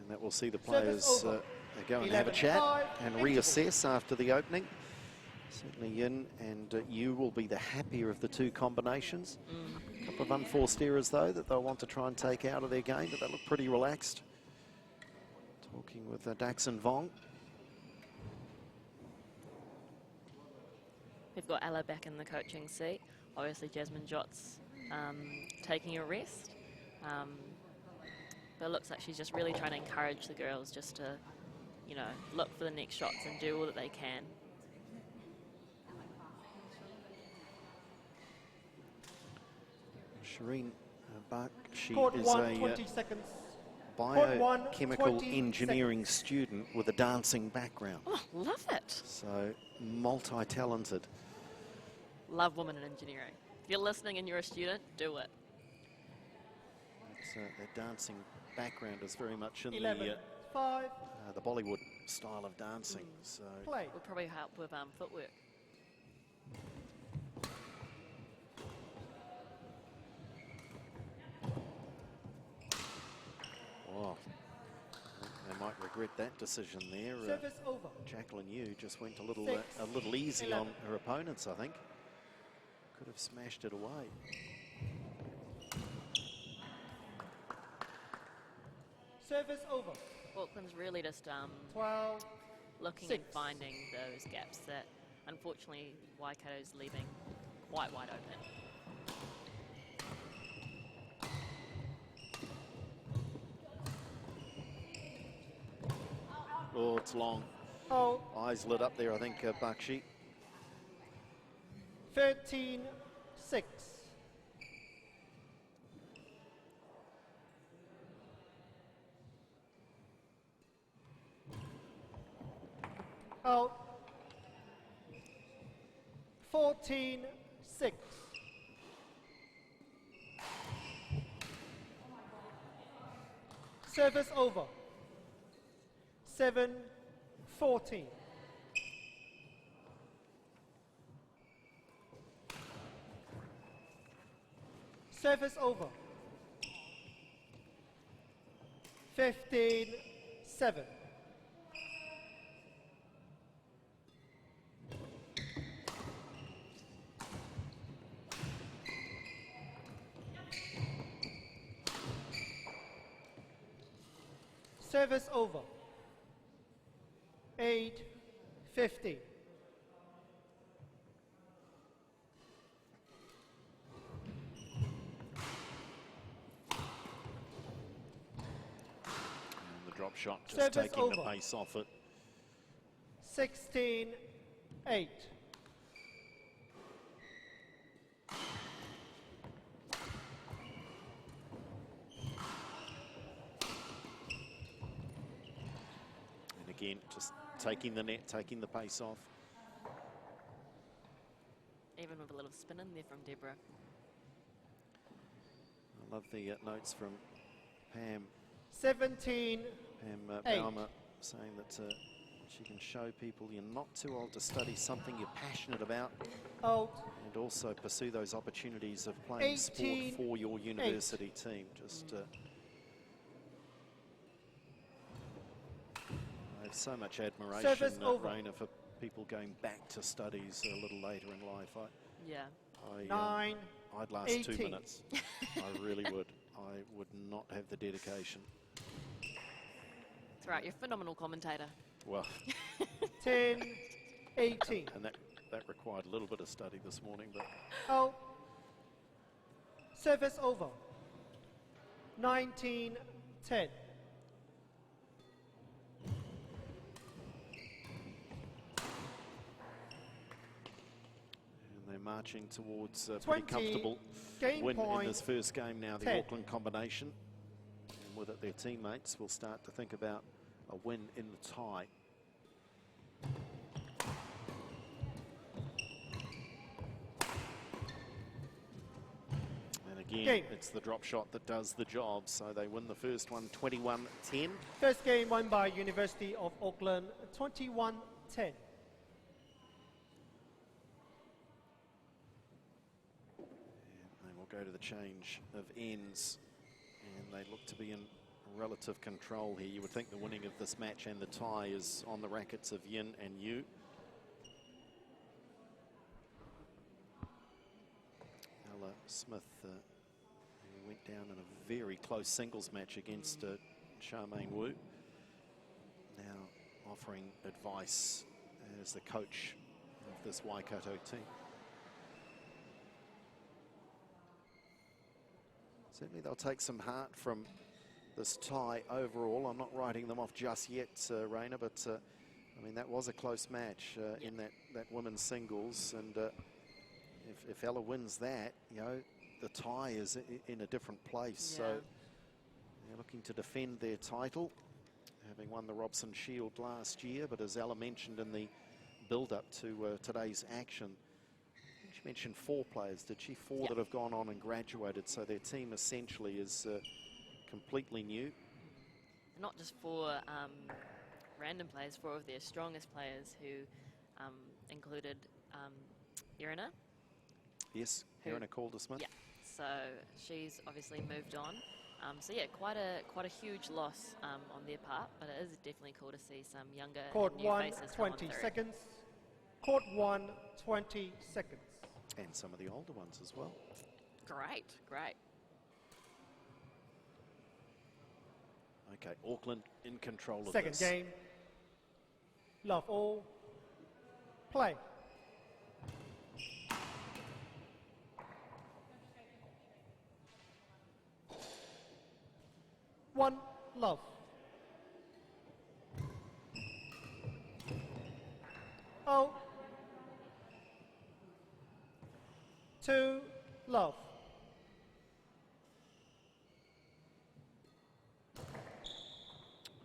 And that will see the players go and have a chat and reassess after the opening. Certainly Yin and you will be the happier of the two combinations. A couple of unforced errors, though, that they'll want to try and take out of their game, but they look pretty relaxed. Talking with Dax and Vong. We've got Ella back in the coaching seat. Obviously, Jasmine Jott's taking a rest. But it looks like she's just really trying to encourage the girls just to, you know, look for the next shots and do all that they can. Shireen Bakshi Court is 1, a 20 seconds. biochemical engineering student with a dancing background. Oh, love it. So multi-talented. Love women in engineering. If you're listening and you're a student, do it. That dancing background is very much in 11, 5. the Bollywood style of dancing. So Play. Will probably help with footwork. wow, they might regret that decision there. Service over. Jacqueline Yu just went a little 6, easy 11. on her opponents, I think. Could have smashed it away. Service over. Auckland's really just 12, looking 6. and finding those gaps that unfortunately Waikato's leaving quite wide open. Oh, it's long. Oh. Eyes lit up there, I think, Bakshi. 13, 6. Out. 14, 6. Service over. 7-14. Service over. 15-7. Service over. 8-15. And the drop shot just Service taking over. the pace off it. 16-8. And again, just taking the net, taking the pace off. Even with a little spin in there from Deborah. I love the notes from Pam 17-8. Baumer saying that she can show people you're not too old to study something you're passionate about, Out. and also pursue those opportunities of playing sport 18-8. for your university team. Just I have so much admiration, Service over. Raina, for people going back to studies a little later in life. Yeah. I'd last 2 18. minutes. I really would. I would not have the dedication. That's right, you're a phenomenal commentator. Well, 10-18. and that required a little bit of study this morning, but Out. Service over. 19-10. and they're marching towards a 20, pretty comfortable game win in point, this first game now, the 10. Auckland combination. And with it, their teammates will start to think about a win in the tie. And again, Game. it's the drop shot that does the job, so they win the first one 21-10. First game won by University of Auckland, 21-10. And they will go to the change of ends, and they look to be in relative control here. You would think the winning of this match and the tie is on the rackets of Yin and Yu. Ella Smith, who went down in a very close singles match against Charmaine Wu, now offering advice as the coach of this Waikato team. Certainly they'll take some heart from this tie overall. I'm not writing them off just yet, Raina, but I mean, that was a close match in that women's singles, and if Ella wins that, you know, the tie is in a different place. Yeah. So they're looking to defend their title, having won the Robson Shield last year, but as Ella mentioned in the build-up to today's action, she mentioned 4 players, did she? 4 that have gone on and graduated, so their team essentially is completely new. Not just 4 random players, 4 of their strongest players who included Irina. Yes, Irina Calder-Smith. Yeah, so she's obviously moved on. So yeah, quite a huge loss on their part, but it is definitely cool to see some younger Court and new 1, faces come on 20 through. seconds. Court 1, 20 seconds. And some of the older ones as well. Great. Okay, Auckland in control of Second this. game. Love all. Play. One love. Oh. 2 love.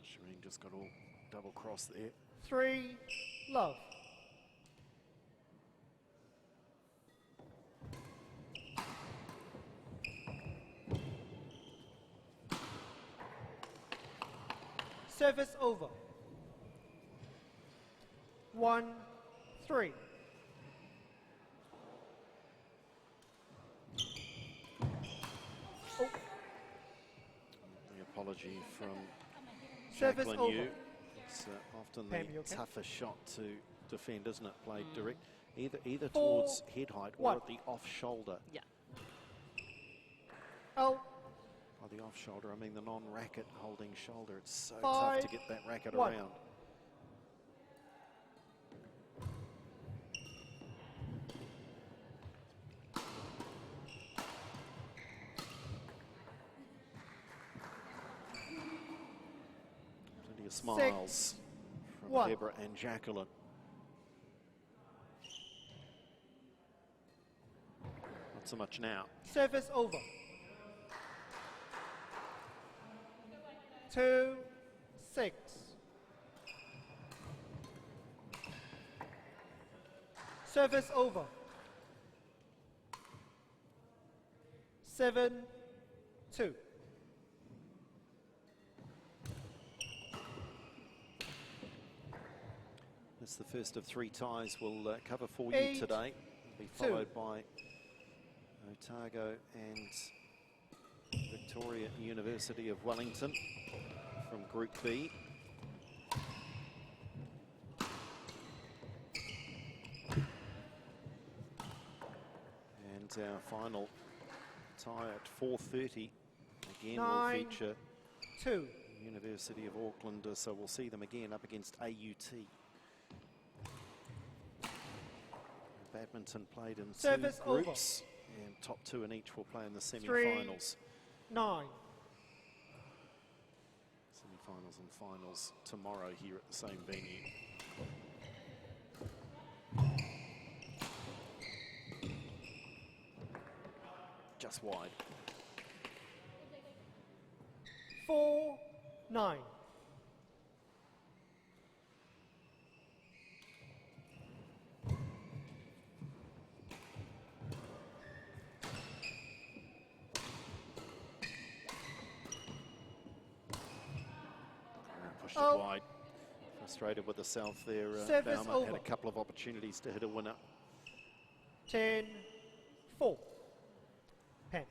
Shireen just got all double cross there. 3 love. Service over. 1-3. Oh. The apology from Service Jacqueline over. Yu. It's often Pam, the you okay? tougher shot to defend, isn't it? Played direct, either 4, towards head height or 1. at the off shoulder. Yeah. Oh. By the off shoulder, I mean the non-racket holding shoulder. It's so 5, tough to get that racket 1. around. Plenty of smiles from 1. Deborah and Jacqueline. Not so much now. Service over. 2-6. Service over. 7-2. That's the first of 3 ties we'll cover for you 8-2. today. It'll be followed by Otago and Victoria University of Wellington from Group B. And our final tie at 4:30 again will feature 2. University of Auckland, so we'll see them again up against AUT. Badminton played in Service 2 over. groups, and top 2 in each will play in the 3, semi-finals. 9. Semi-finals and finals tomorrow here at the same venue. Just wide. 4-9. Pushed it wide. Frustrated with herself there. Service Baumer had over. a couple of opportunities to hit a winner. 10-4. Pen.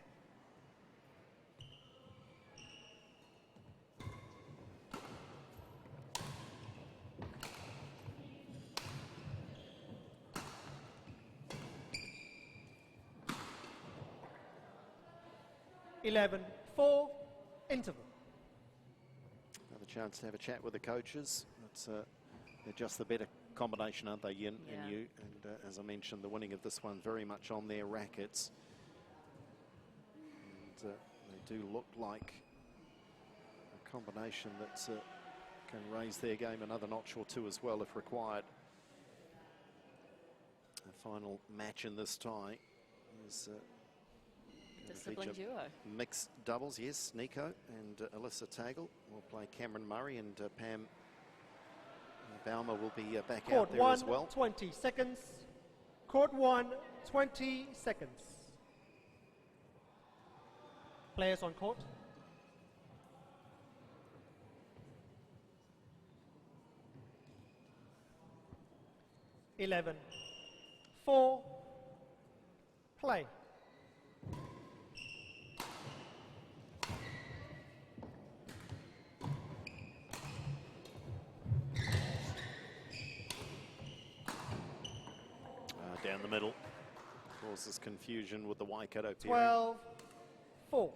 Eleven, 4, interval. Another chance to have a chat with the coaches. It's, they're just the better combination, aren't they, Yin and you? And as I mentioned, the winning of this one very much on their rackets. And they do look like a combination that can raise their game another notch or 2 as well if required. The final match in this tie is Discipline duo. mixed doubles, yes. Nico and Alyssa Tagle will play Cameron Murray, and Pam Baumer will be back Court out there 1, as well. 20 seconds. Court 1, 20 seconds. Players on court. Eleven, 4, play. Down the middle. Causes confusion with the Waikato pairing. 12, 4.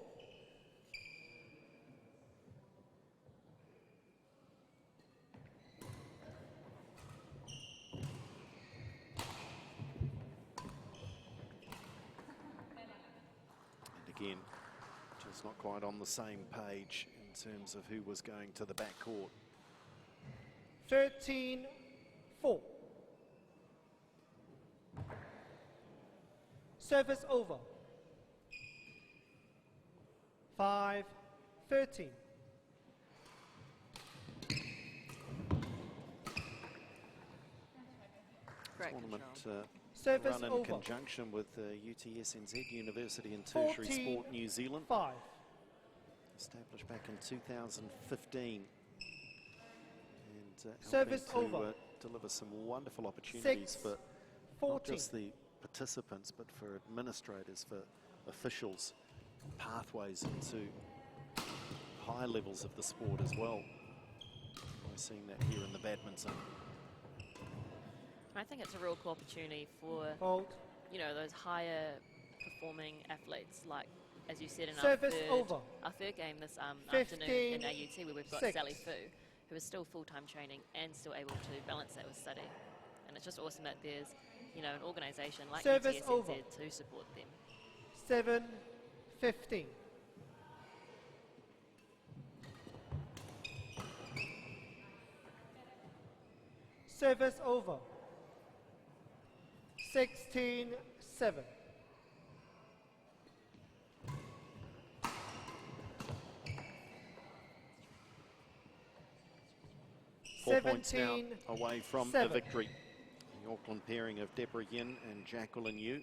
And again, just not quite on the same page in terms of who was going to the back court. 13, 4. Service over. 5, 13. Great Tournament Service run in over. conjunction with UTSNZ University and Tertiary 14, Sport New Zealand. 5. Established back in 2015. And Service helping to over. deliver some wonderful opportunities for not just the participants, but for administrators, for officials, pathways into high levels of the sport as well. We're seeing that here in the badminton. I think it's a real cool opportunity for, you know, those higher performing athletes, like, as you said, in our third game this afternoon in AUT, where we've got Sally Fu, who is still full-time training and still able to balance that with study. And it's just awesome that there's, you know, an organisation like UTSNZ to support them. 7-15. Service over. 16-7. 4 points now away from the victory. The Auckland pairing of Deborah Yin and Jacqueline Yu.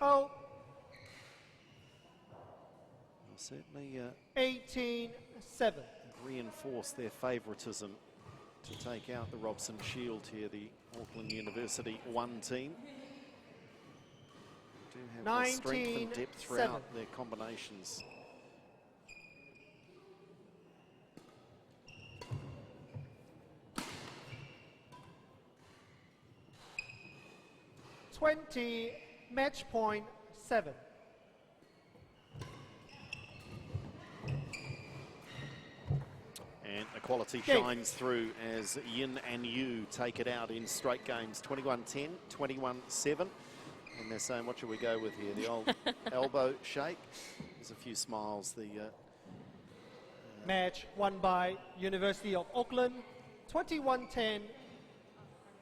Oh. Certainly 18-7. reinforce their favouritism to take out the Robson Shield here, the Auckland University 1 team. Do have the strength and depth throughout their combinations. Match point 7. And equality shines through as Yin and Yu take it out in straight games, 21-10, 21-7. And they're saying, what should we go with here? The old elbow shake. There's a few smiles. The match won by University of Auckland, 21-10,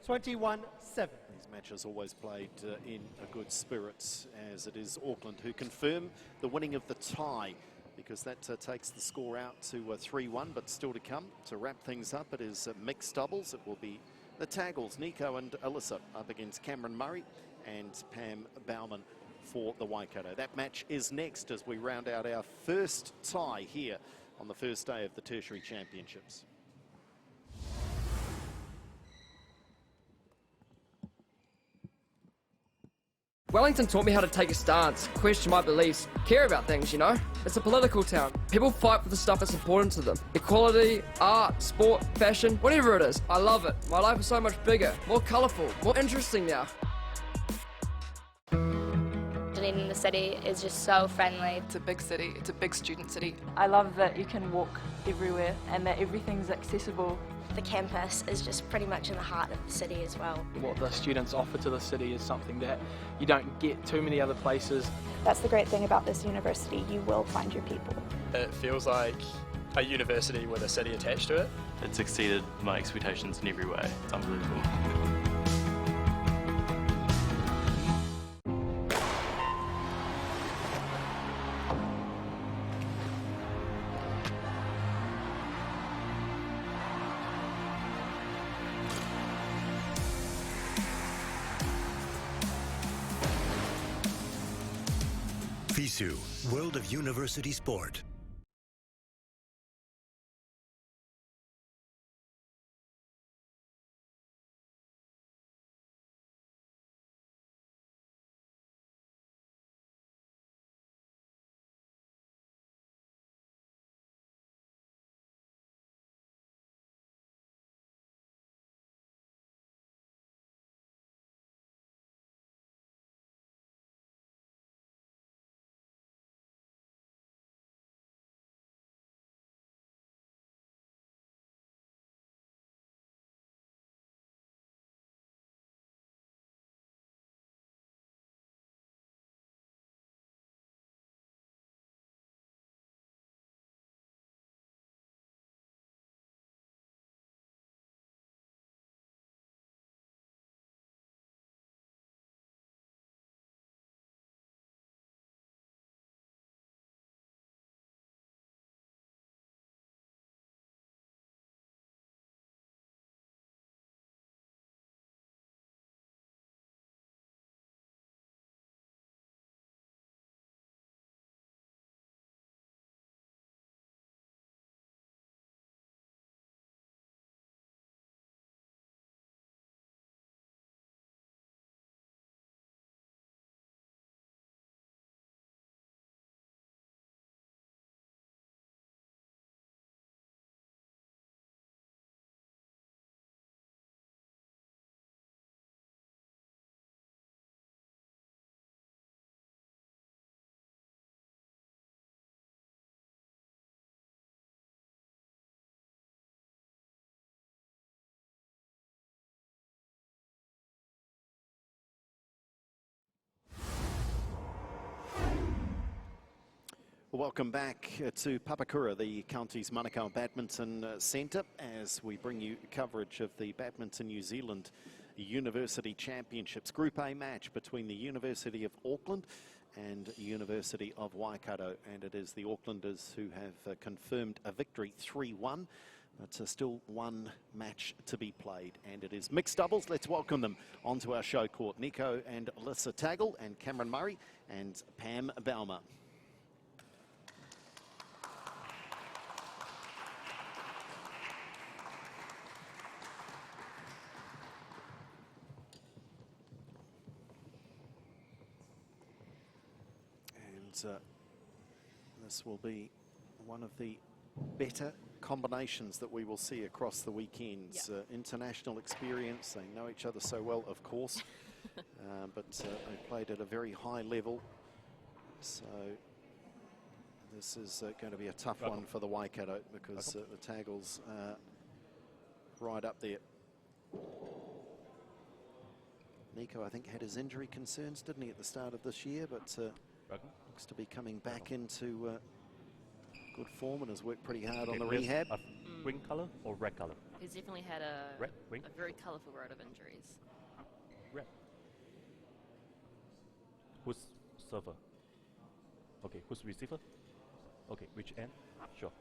21-7. These matches always played in a good spirits, as it is Auckland who confirm the winning of the tie, because that takes the score out to 3-1, but still to come. To wrap things up, it is mixed doubles. It will be the Taggles, Nico and Alyssa, up against Cameron Murray and Pam Bauman for the Waikato. That match is next as we round out our first tie here on the first day of the Tertiary Championships. Wellington taught me how to take a stance, question my beliefs, care about things, you know? It's a political town. People fight for the stuff that's important to them. Equality, art, sport, fashion, whatever it is. I love it. My life is so much bigger, more colourful, more interesting now. Dunedin, the city, is just so friendly. It's a big city, it's a big student city. I love that you can walk everywhere and that everything's accessible. The campus is just pretty much in the heart of the city as well. What the students offer to the city is something that you don't get too many other places. That's the great thing about this university, you will find your people. It feels like a university with a city attached to it. It's exceeded my expectations in every way. It's unbelievable. FISU, World of University Sport. Welcome back to Papakura, the county's Manukau Badminton Centre, as we bring you coverage of the Badminton New Zealand University Championships. Group A match between the University of Auckland and University of Waikato, and it is the Aucklanders who have confirmed a victory 3-1. But still one match to be played, and it is mixed doubles. Let's welcome them onto our show court. Nico and Alyssa Taggle and Cameron Murray and Pam Baumer. This will be one of the better combinations that we will see across the weekends. International experience, they know each other so well, of course, but they played at a very high level, so this is going to be a tough one for the Waikato, because the Taggles right up there. Nico, I think, had his injury concerns, didn't he, at the start of this year, but looks to be coming back into good form and has worked pretty hard on the rehab. Green colour or red colour? He's definitely had a very colourful road of injuries. Red. Who's server? Okay, who's receiver? Okay, which end? Sure.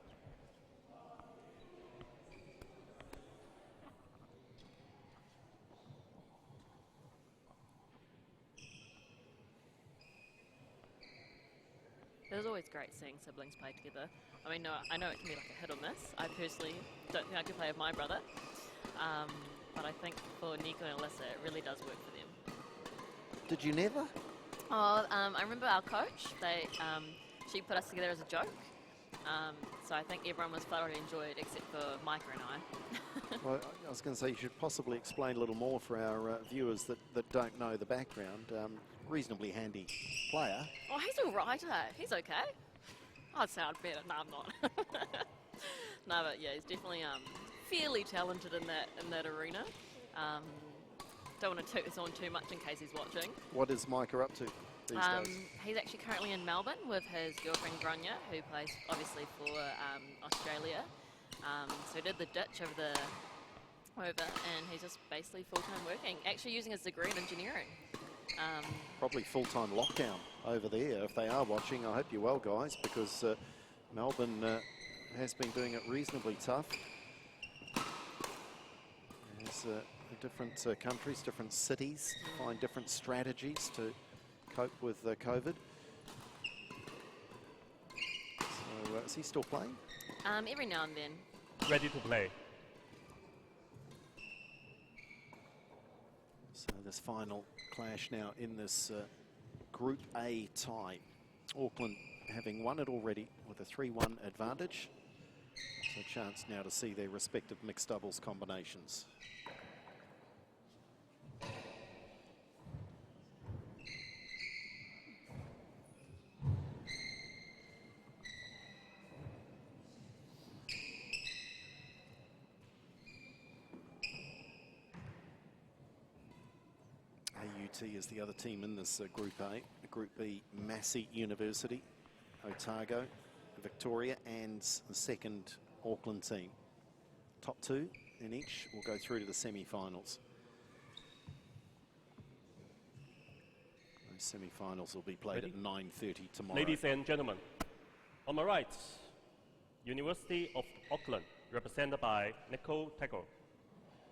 It was always great seeing siblings play together. I mean, no, I know it can be like a hit or miss. I personally don't think I could play with my brother. But I think for Nico and Alyssa, it really does work for them. Did you never? Oh, I remember our coach, she put us together as a joke. So I think everyone was thoroughly enjoyed except for Micah and I. Well, I was going to say, you should possibly explain a little more for our viewers that don't know the background. Reasonably handy player. Oh, he's all right. He's okay. I'd sound better. No, I'm not. No, but yeah, he's definitely fairly talented in that arena. Don't want to toot this on too much in case he's watching. What is Micah up to these days? He's actually currently in Melbourne with his girlfriend Grania, who plays obviously for Australia. So he did the ditch over, and he's just basically full-time working, actually using his degree in engineering. Probably full-time lockdown over there. If they are watching, I hope you're well, guys, because Melbourne has been doing it reasonably tough. There's different countries, different cities find different strategies to cope with COVID. So is he still playing? Every now and then. Ready to play. So this final clash now in this Group A tie. Auckland having won it already with a 3-1 advantage. So a chance now to see their respective mixed doubles combinations. AUT is the other team in this Group A. Group B, Massey University, Otago, Victoria, and the second Auckland team. Top two in each will go through to the semi-finals. Those semi-finals will be played at 9:30 tomorrow. Ladies and gentlemen, on my right, University of Auckland, represented by Nicole Taggle,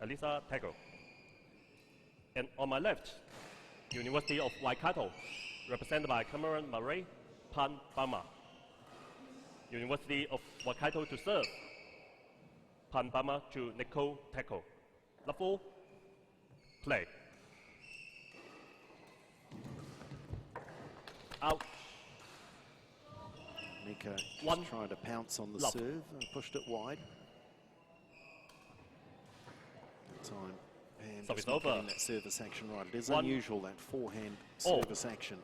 Alyssa Taggle. And on my left, University of Waikato, represented by Cameron Murray, Pam Baumer. University of Waikato to serve, Pam Baumer to Nicole Taggle. Level, play. Out. Nico just trying to pounce on the serve and pushed it wide. That time. And Service just not over. getting that service action right. It is 1. unusual, that forehand Oh. service action.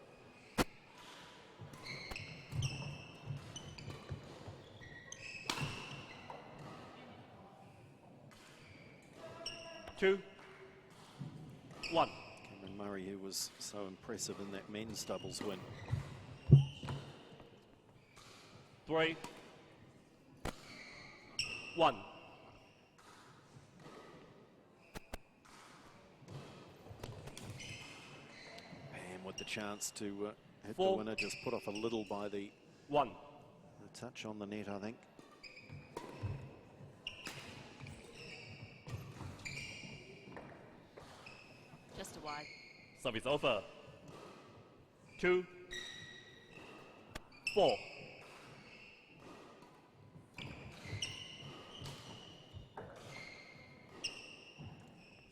Two, 1. Cameron Murray, who was so impressive in that men's doubles win. 3, 1. Pam with the chance to hit 4, the winner, just put off a little by the 1. touch on the net, I think. Just a wide. Service over. 2, 4.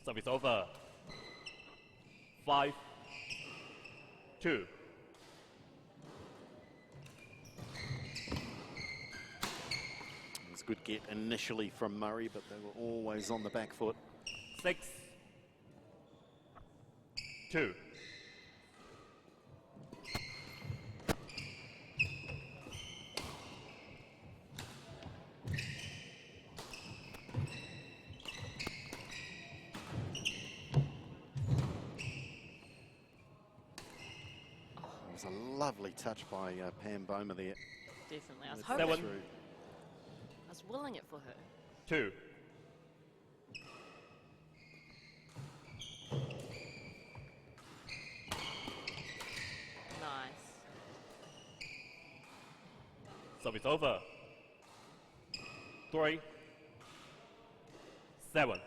Service over. 5, 2. It was a good get initially from Murray, but they were always on the back foot. 6, 2. It was a lovely touch by Pam Boma there. Definitely. I was With hoping. that through. I was willing it for her. 2. Nice. Service over. 3, 7.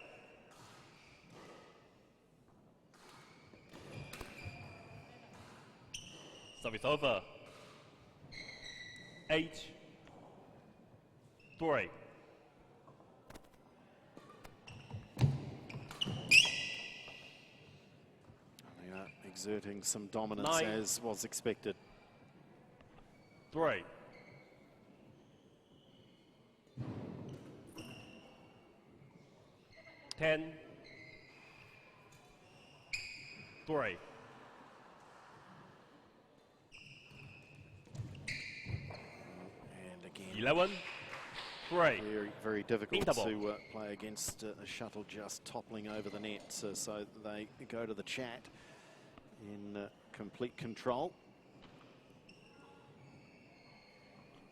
Service over. 8, 3. They are exerting some dominance 9, as was expected. 3. 10, 3. And again, 11, 3. very difficult Interval. to play against a shuttle just toppling over the net. So they go to the chat in complete control.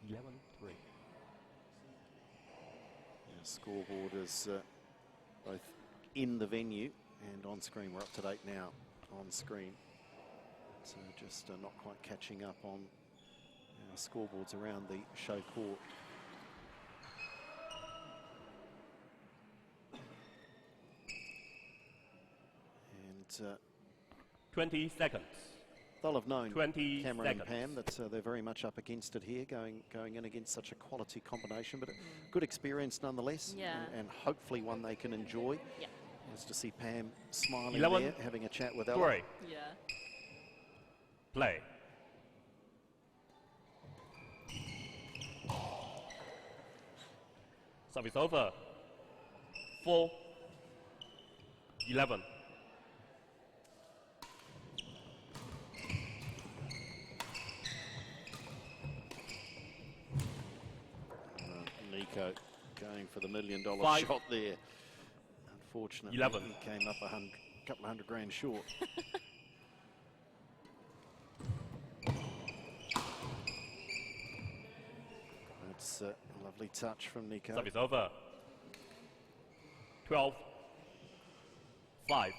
11, 3. The scoreboard is both in the venue and on screen. We're up to date now on screen. So just not quite catching up on our scoreboards around the show court. And 20 seconds. they'll have known, 20 Cameron seconds. and Pam, that they're very much up against it here, going in against such a quality combination, but a good experience nonetheless, Yeah. and hopefully one they can enjoy. Yeah. Nice to see Pam smiling 11, there, having a chat with Ella. 3. Yeah. Play. Service over. 4, 11. Nico going for the $1 million 5, shot there. Unfortunately, 11. he came up a couple of $100,000 short. That's a lovely touch from Nico. Service over. 12, 5.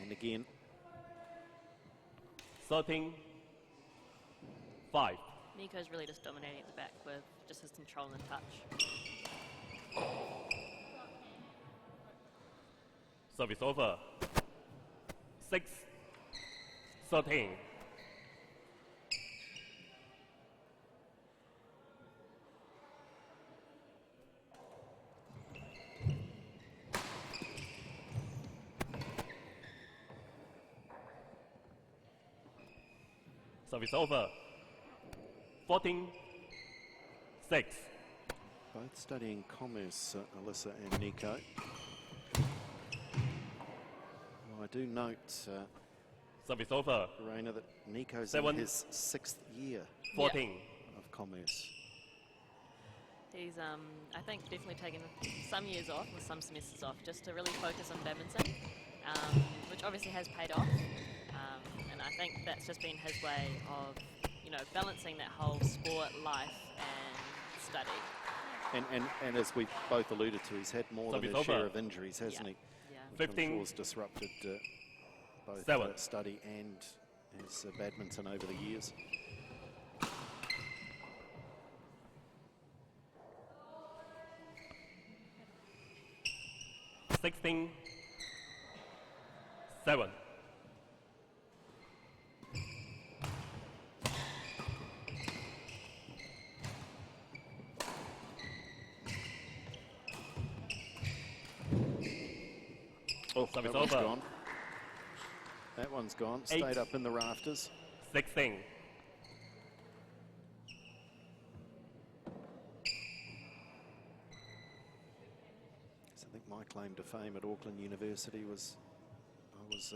And again, 13, 5. Nico's really just dominating at the back with just his control and touch. Service over. 6, 13. Service over. 14, 6. both studying commerce, Alyssa and Nico. Well, I do note, Service over. Raina, that Nico's 7, in his 6th year 14. of commerce. He's, I think, definitely taken some years off or some semesters off just to really focus on badminton, which obviously has paid off. I think that's just been his way of, you know, balancing that whole sport, life and study. And as we both alluded to, he's had more than his share of injuries, hasn't he? Yeah. Which I'm sure has disrupted both study and his badminton over the years. Sixteen, 7. Oh, Service that one's over. gone. That one's gone. Stayed up in the rafters. 16. So I think my claim to fame at Auckland University was I was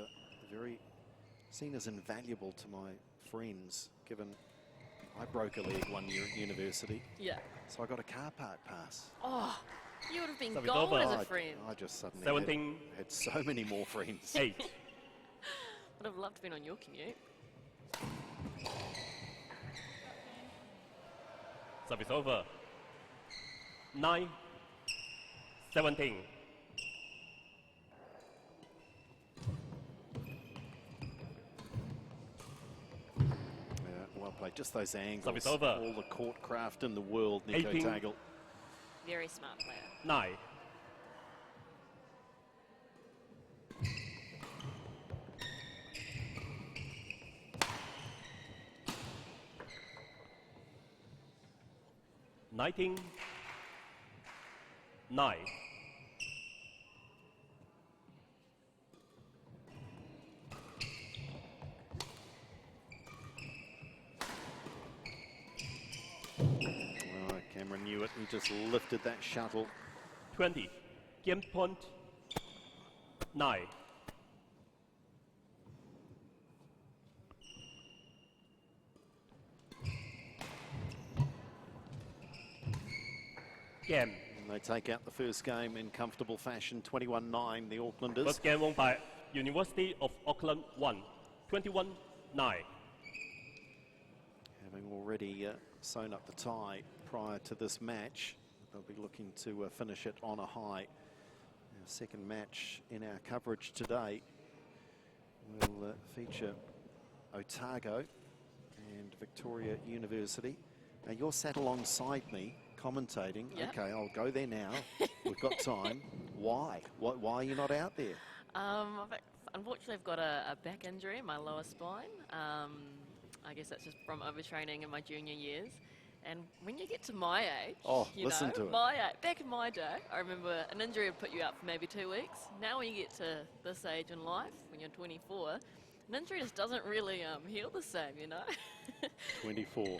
very seen as invaluable to my friends, given I broke a leg one year at university. Yeah. So I got a car park pass. Oh, you would have been Service gold over. as a friend. I just suddenly 17. had so many more friends. 8. Would have loved to be on your commute. Service over. 9, 17. Well played. Just those angles. Service over. All the court craft in the world, Nico 18. Tagle. Very smart player. 9. Nineteen, 9. Oh, Cameron knew it. He just lifted that shuttle. 20. Game point 9. Game. And they take out the first game in comfortable fashion, 21-9, the Aucklanders. First game won by University of Auckland 1, 21-9. Having already sewn up the tie prior to this match, they'll be looking to finish it on a high. Our second match in our coverage today will feature Otago and Victoria University. Now you're sat alongside me commentating. Yep. Okay, I'll go there now. We've got time. Why? Why are you not out there? Unfortunately, I've got a back injury in my lower spine. I guess that's just from overtraining in my junior years. And when you get to my age, you listen know, to it. Back in my day, I remember an injury would put you out for maybe 2 weeks. Now when you get to this age in life, when you're 24, an injury just doesn't really heal the same, you know? 24.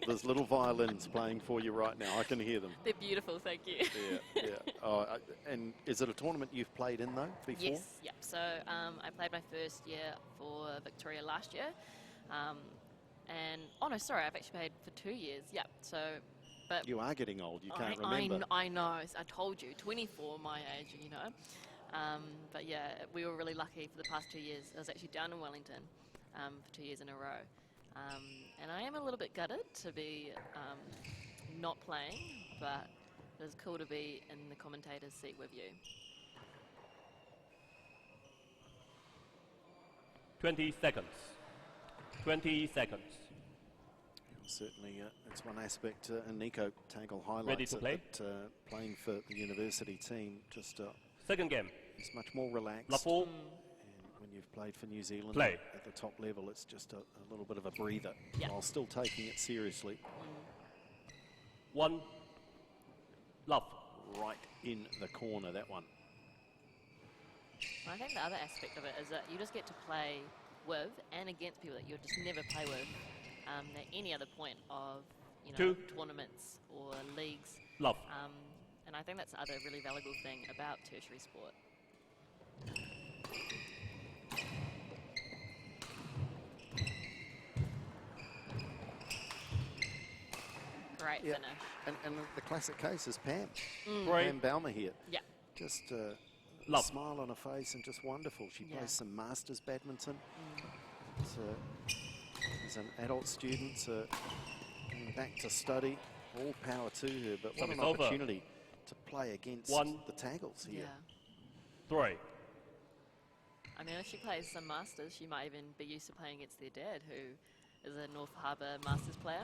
There's little violins playing for you right now. I can hear them. They're beautiful, thank you. Yeah. Oh, and is it a tournament you've played in, though, before? Yes, yeah. So I played my first year for Victoria last year. Sorry, I've actually played for 2 years. Yeah, so, but... You are getting old, you can't remember. I know, I told you, 24 my age, you know. But yeah, we were really lucky for the past 2 years. I was actually down in Wellington for 2 years in a row. And I am a little bit gutted to be not playing, but it was cool to be in the commentator's seat with you. 20 seconds. 20 seconds. Certainly, it's one aspect, and Nico Tagle highlights Ready to play? that playing for the university team, just second game. He's much more relaxed. Level. And when you've played for New Zealand Play. at the top level, it's just a little bit of a breather, while still taking it seriously. 1, love. Right in the corner, that one. I think the other aspect of it is that you just get to play with and against people that you'd just never play with at any other point of, you know, tournaments or leagues. Love. And I think that's the other really valuable thing about tertiary sport. Great finish. And the classic case is Pam. Right. Pam Balmer here. Yeah. Just Love. smile on her face and just wonderful. She plays some Masters badminton. as an adult student, going back to study, all power to her, but what an opportunity to play against the Taggles here. Yeah. 3. I mean, if she plays some Masters, she might even be used to playing against their dad, who is a North Harbour Masters player.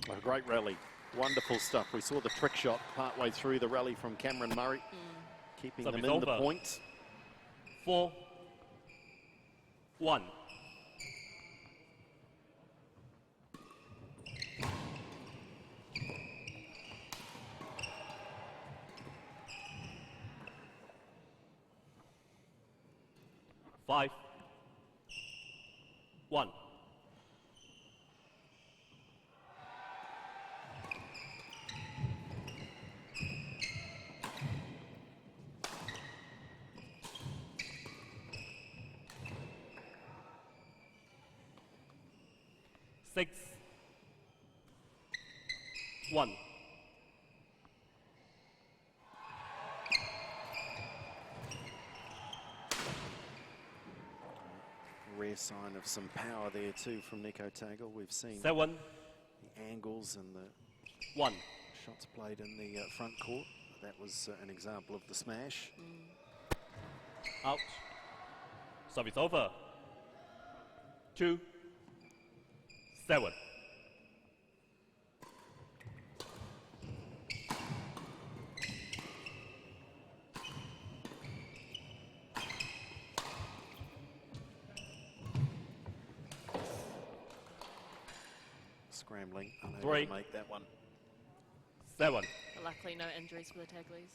A great rally. Wonderful stuff. We saw the trick shot partway through the rally from Cameron Murray, keeping them in the point. 4, 1. Five, 1. Six, 1. Rare sign of some power there too from Nico Taggle. We've seen 7, the angles and the 1. shots played in the front court. That was an example of the smash. Out. Service over. 2, 7. Scrambling, unable 3, to make that one. 7. But luckily, no injuries for the Taglies.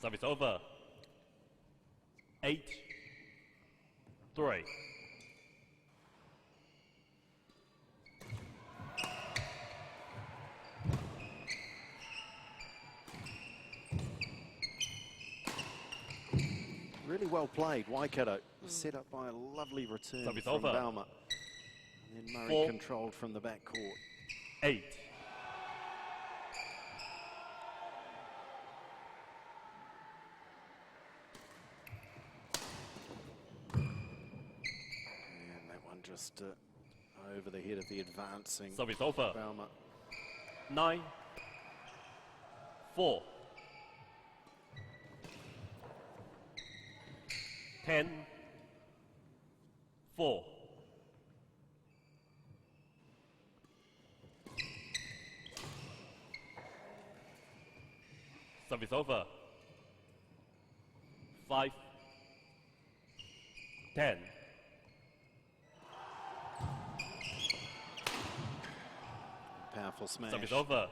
Service over. 8, 3. Really well played, Waikato. Set up by a lovely return Service from over. Balmer. And then Murray 4, controlled from the back court. 8. And that one just over the head of the advancing Service over. Balmer. 9, 4. 10, 4. Service over. 5, 10. Powerful smash. Service over.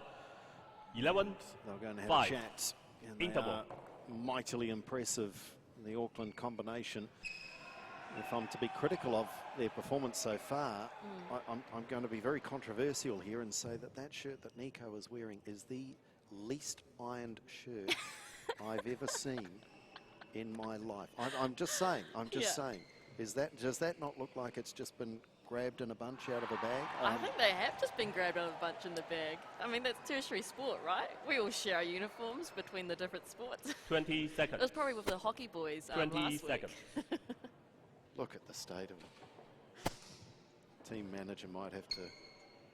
11, They're going to have 5. a chat. And they Interval. are mightily impressive, the Auckland combination. If I'm to be critical of their performance so far, I'm going to be very controversial here and say that that shirt that Nico is wearing is the least ironed shirt I've ever seen in my life. I'm just saying. I'm just saying. Does that not look like it's just been grabbed in a bunch out of a bag? I think they have just been grabbed out of a bunch in the bag. I mean, that's tertiary sport, right? We all share our uniforms between the different sports. 20 seconds. It was probably with the hockey boys 20 last seconds. week. Look at the state of it. Team manager might have to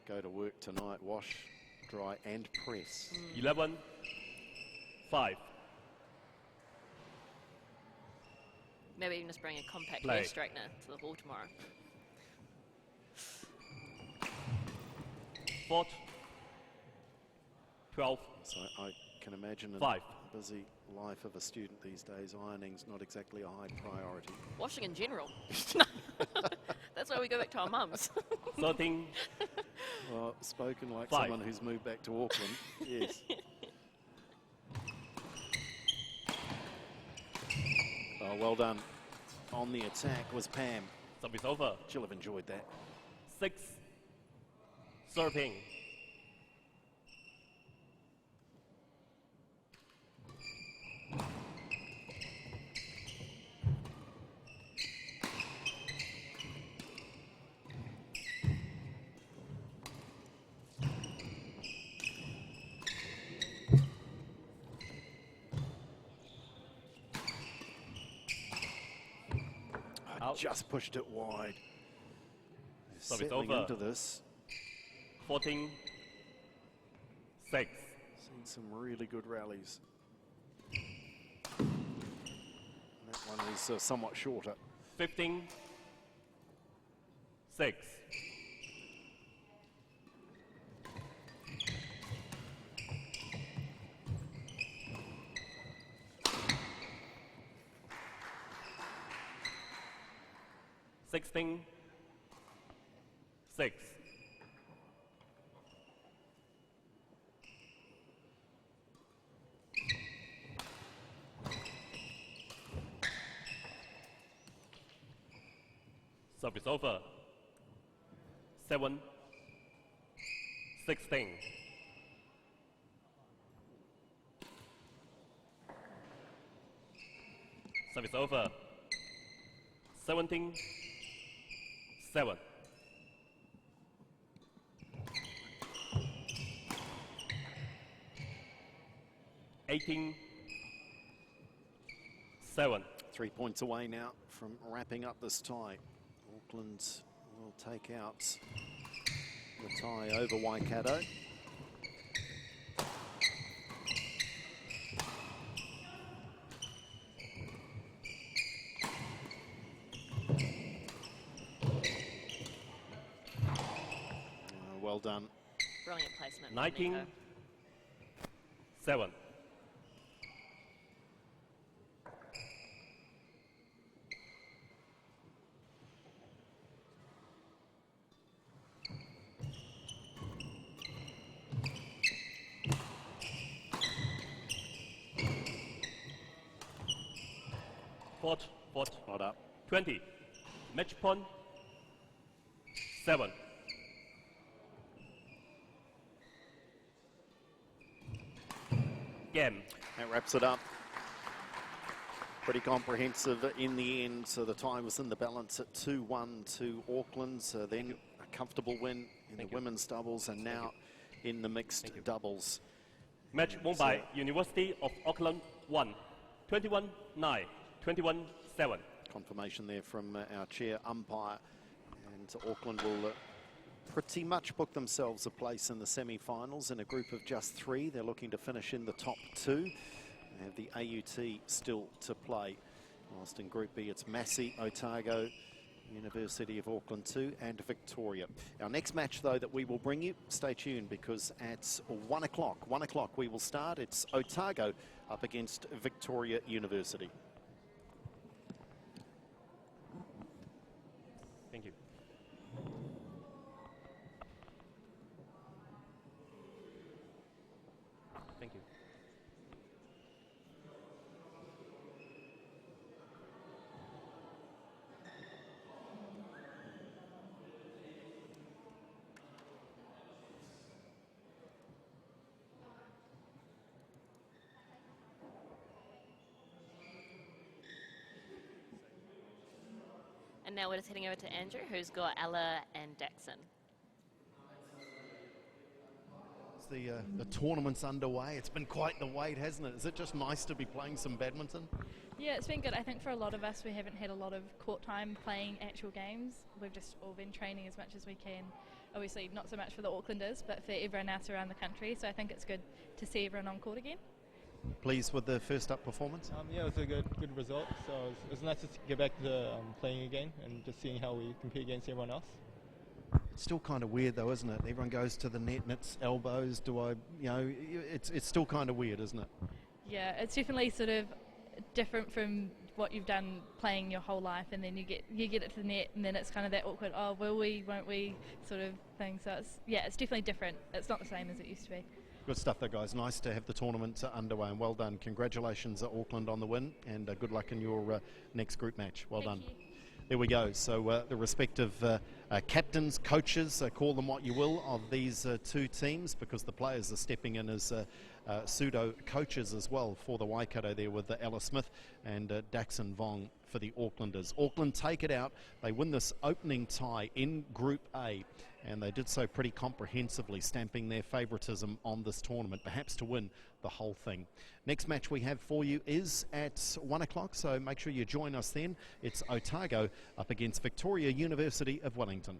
go to work tonight, wash, dry and press. 11, 5. Maybe even just bring a compact Play. hair straightener to the hall tomorrow. 4, 12. So I can imagine in 5. a busy life of a student these days, ironing's not exactly a high priority. Washing in general. That's why we go back to our mums. 13. Well, spoken like 5. someone who's moved back to Auckland. Yes. Oh, well done. On the attack was Pam. Service over. She'll have enjoyed that. 6, serving. Just pushed it wide. Service Settling over. into this. 14, 6. Seen some really good rallies. That one is somewhat shorter. 15, 6. Sixteen, 6. Service over. 7, 16. Service over. 17, 7. Eighteen, 7. 3 points away now from wrapping up this tie. Auckland will take out the tie over Waikato. Well done. Brilliant placement. 19, Nico. 7. Fort, not up. 20. Match point, 7. Game. That wraps it up. Pretty comprehensive in the end. So the tie was in the balance at 2-1 to Auckland. So then a comfortable win in the women's doubles and now in the mixed doubles. Match won by University of Auckland 1, 21-9, 21-7. Confirmation there from our chair umpire. And Auckland will pretty much book themselves a place in the semi-finals in a group of just 3. They're looking to finish in the top 2. They have the AUT still to play. Whilst in Group B, it's Massey, Otago, University of Auckland 2 and Victoria. Our next match, though, that we will bring you, stay tuned, because at 1 o'clock we will start. It's Otago up against Victoria University. Thank you. Thank you. And now we're just heading over to Andrew, who's got Ella and Daxon. The tournament's underway. It's been quite the wait, hasn't it? Is it just nice to be playing some badminton? Yeah, it's been good. I think for a lot of us, we haven't had a lot of court time playing actual games. We've just all been training as much as we can. Obviously, not so much for the Aucklanders, but for everyone else around the country. So I think it's good to see everyone on court again. Pleased with the first up performance? Yeah, it was a good result. So it was nice to get back to playing again and just seeing how we compete against everyone else. It's still kind of weird, though, isn't it? Everyone goes to the net and it's elbows. It's still kind of weird, isn't it? Yeah, it's definitely sort of different from what you've done playing your whole life, and then you get it to the net, and then it's kind of that awkward, oh, will we, won't we, sort of thing. So it's definitely different. It's not the same as it used to be. Good stuff, though, guys. Nice to have the tournament underway, and well done. Congratulations, Auckland, on the win, and good luck in your next group match. Well done. Thank you. There we go. So the respective captains, coaches, call them what you will, of these two teams, because the players are stepping in as pseudo coaches as well for the Waikato there, with Ella Smith and Daxon Vong for the Aucklanders. Auckland take it out. They win this opening tie in Group A, and they did so pretty comprehensively, stamping their favouritism on this tournament, perhaps to win the whole thing. Next match we have for you is at 1 o'clock, so make sure you join us then. It's Otago up against Victoria University of Wellington.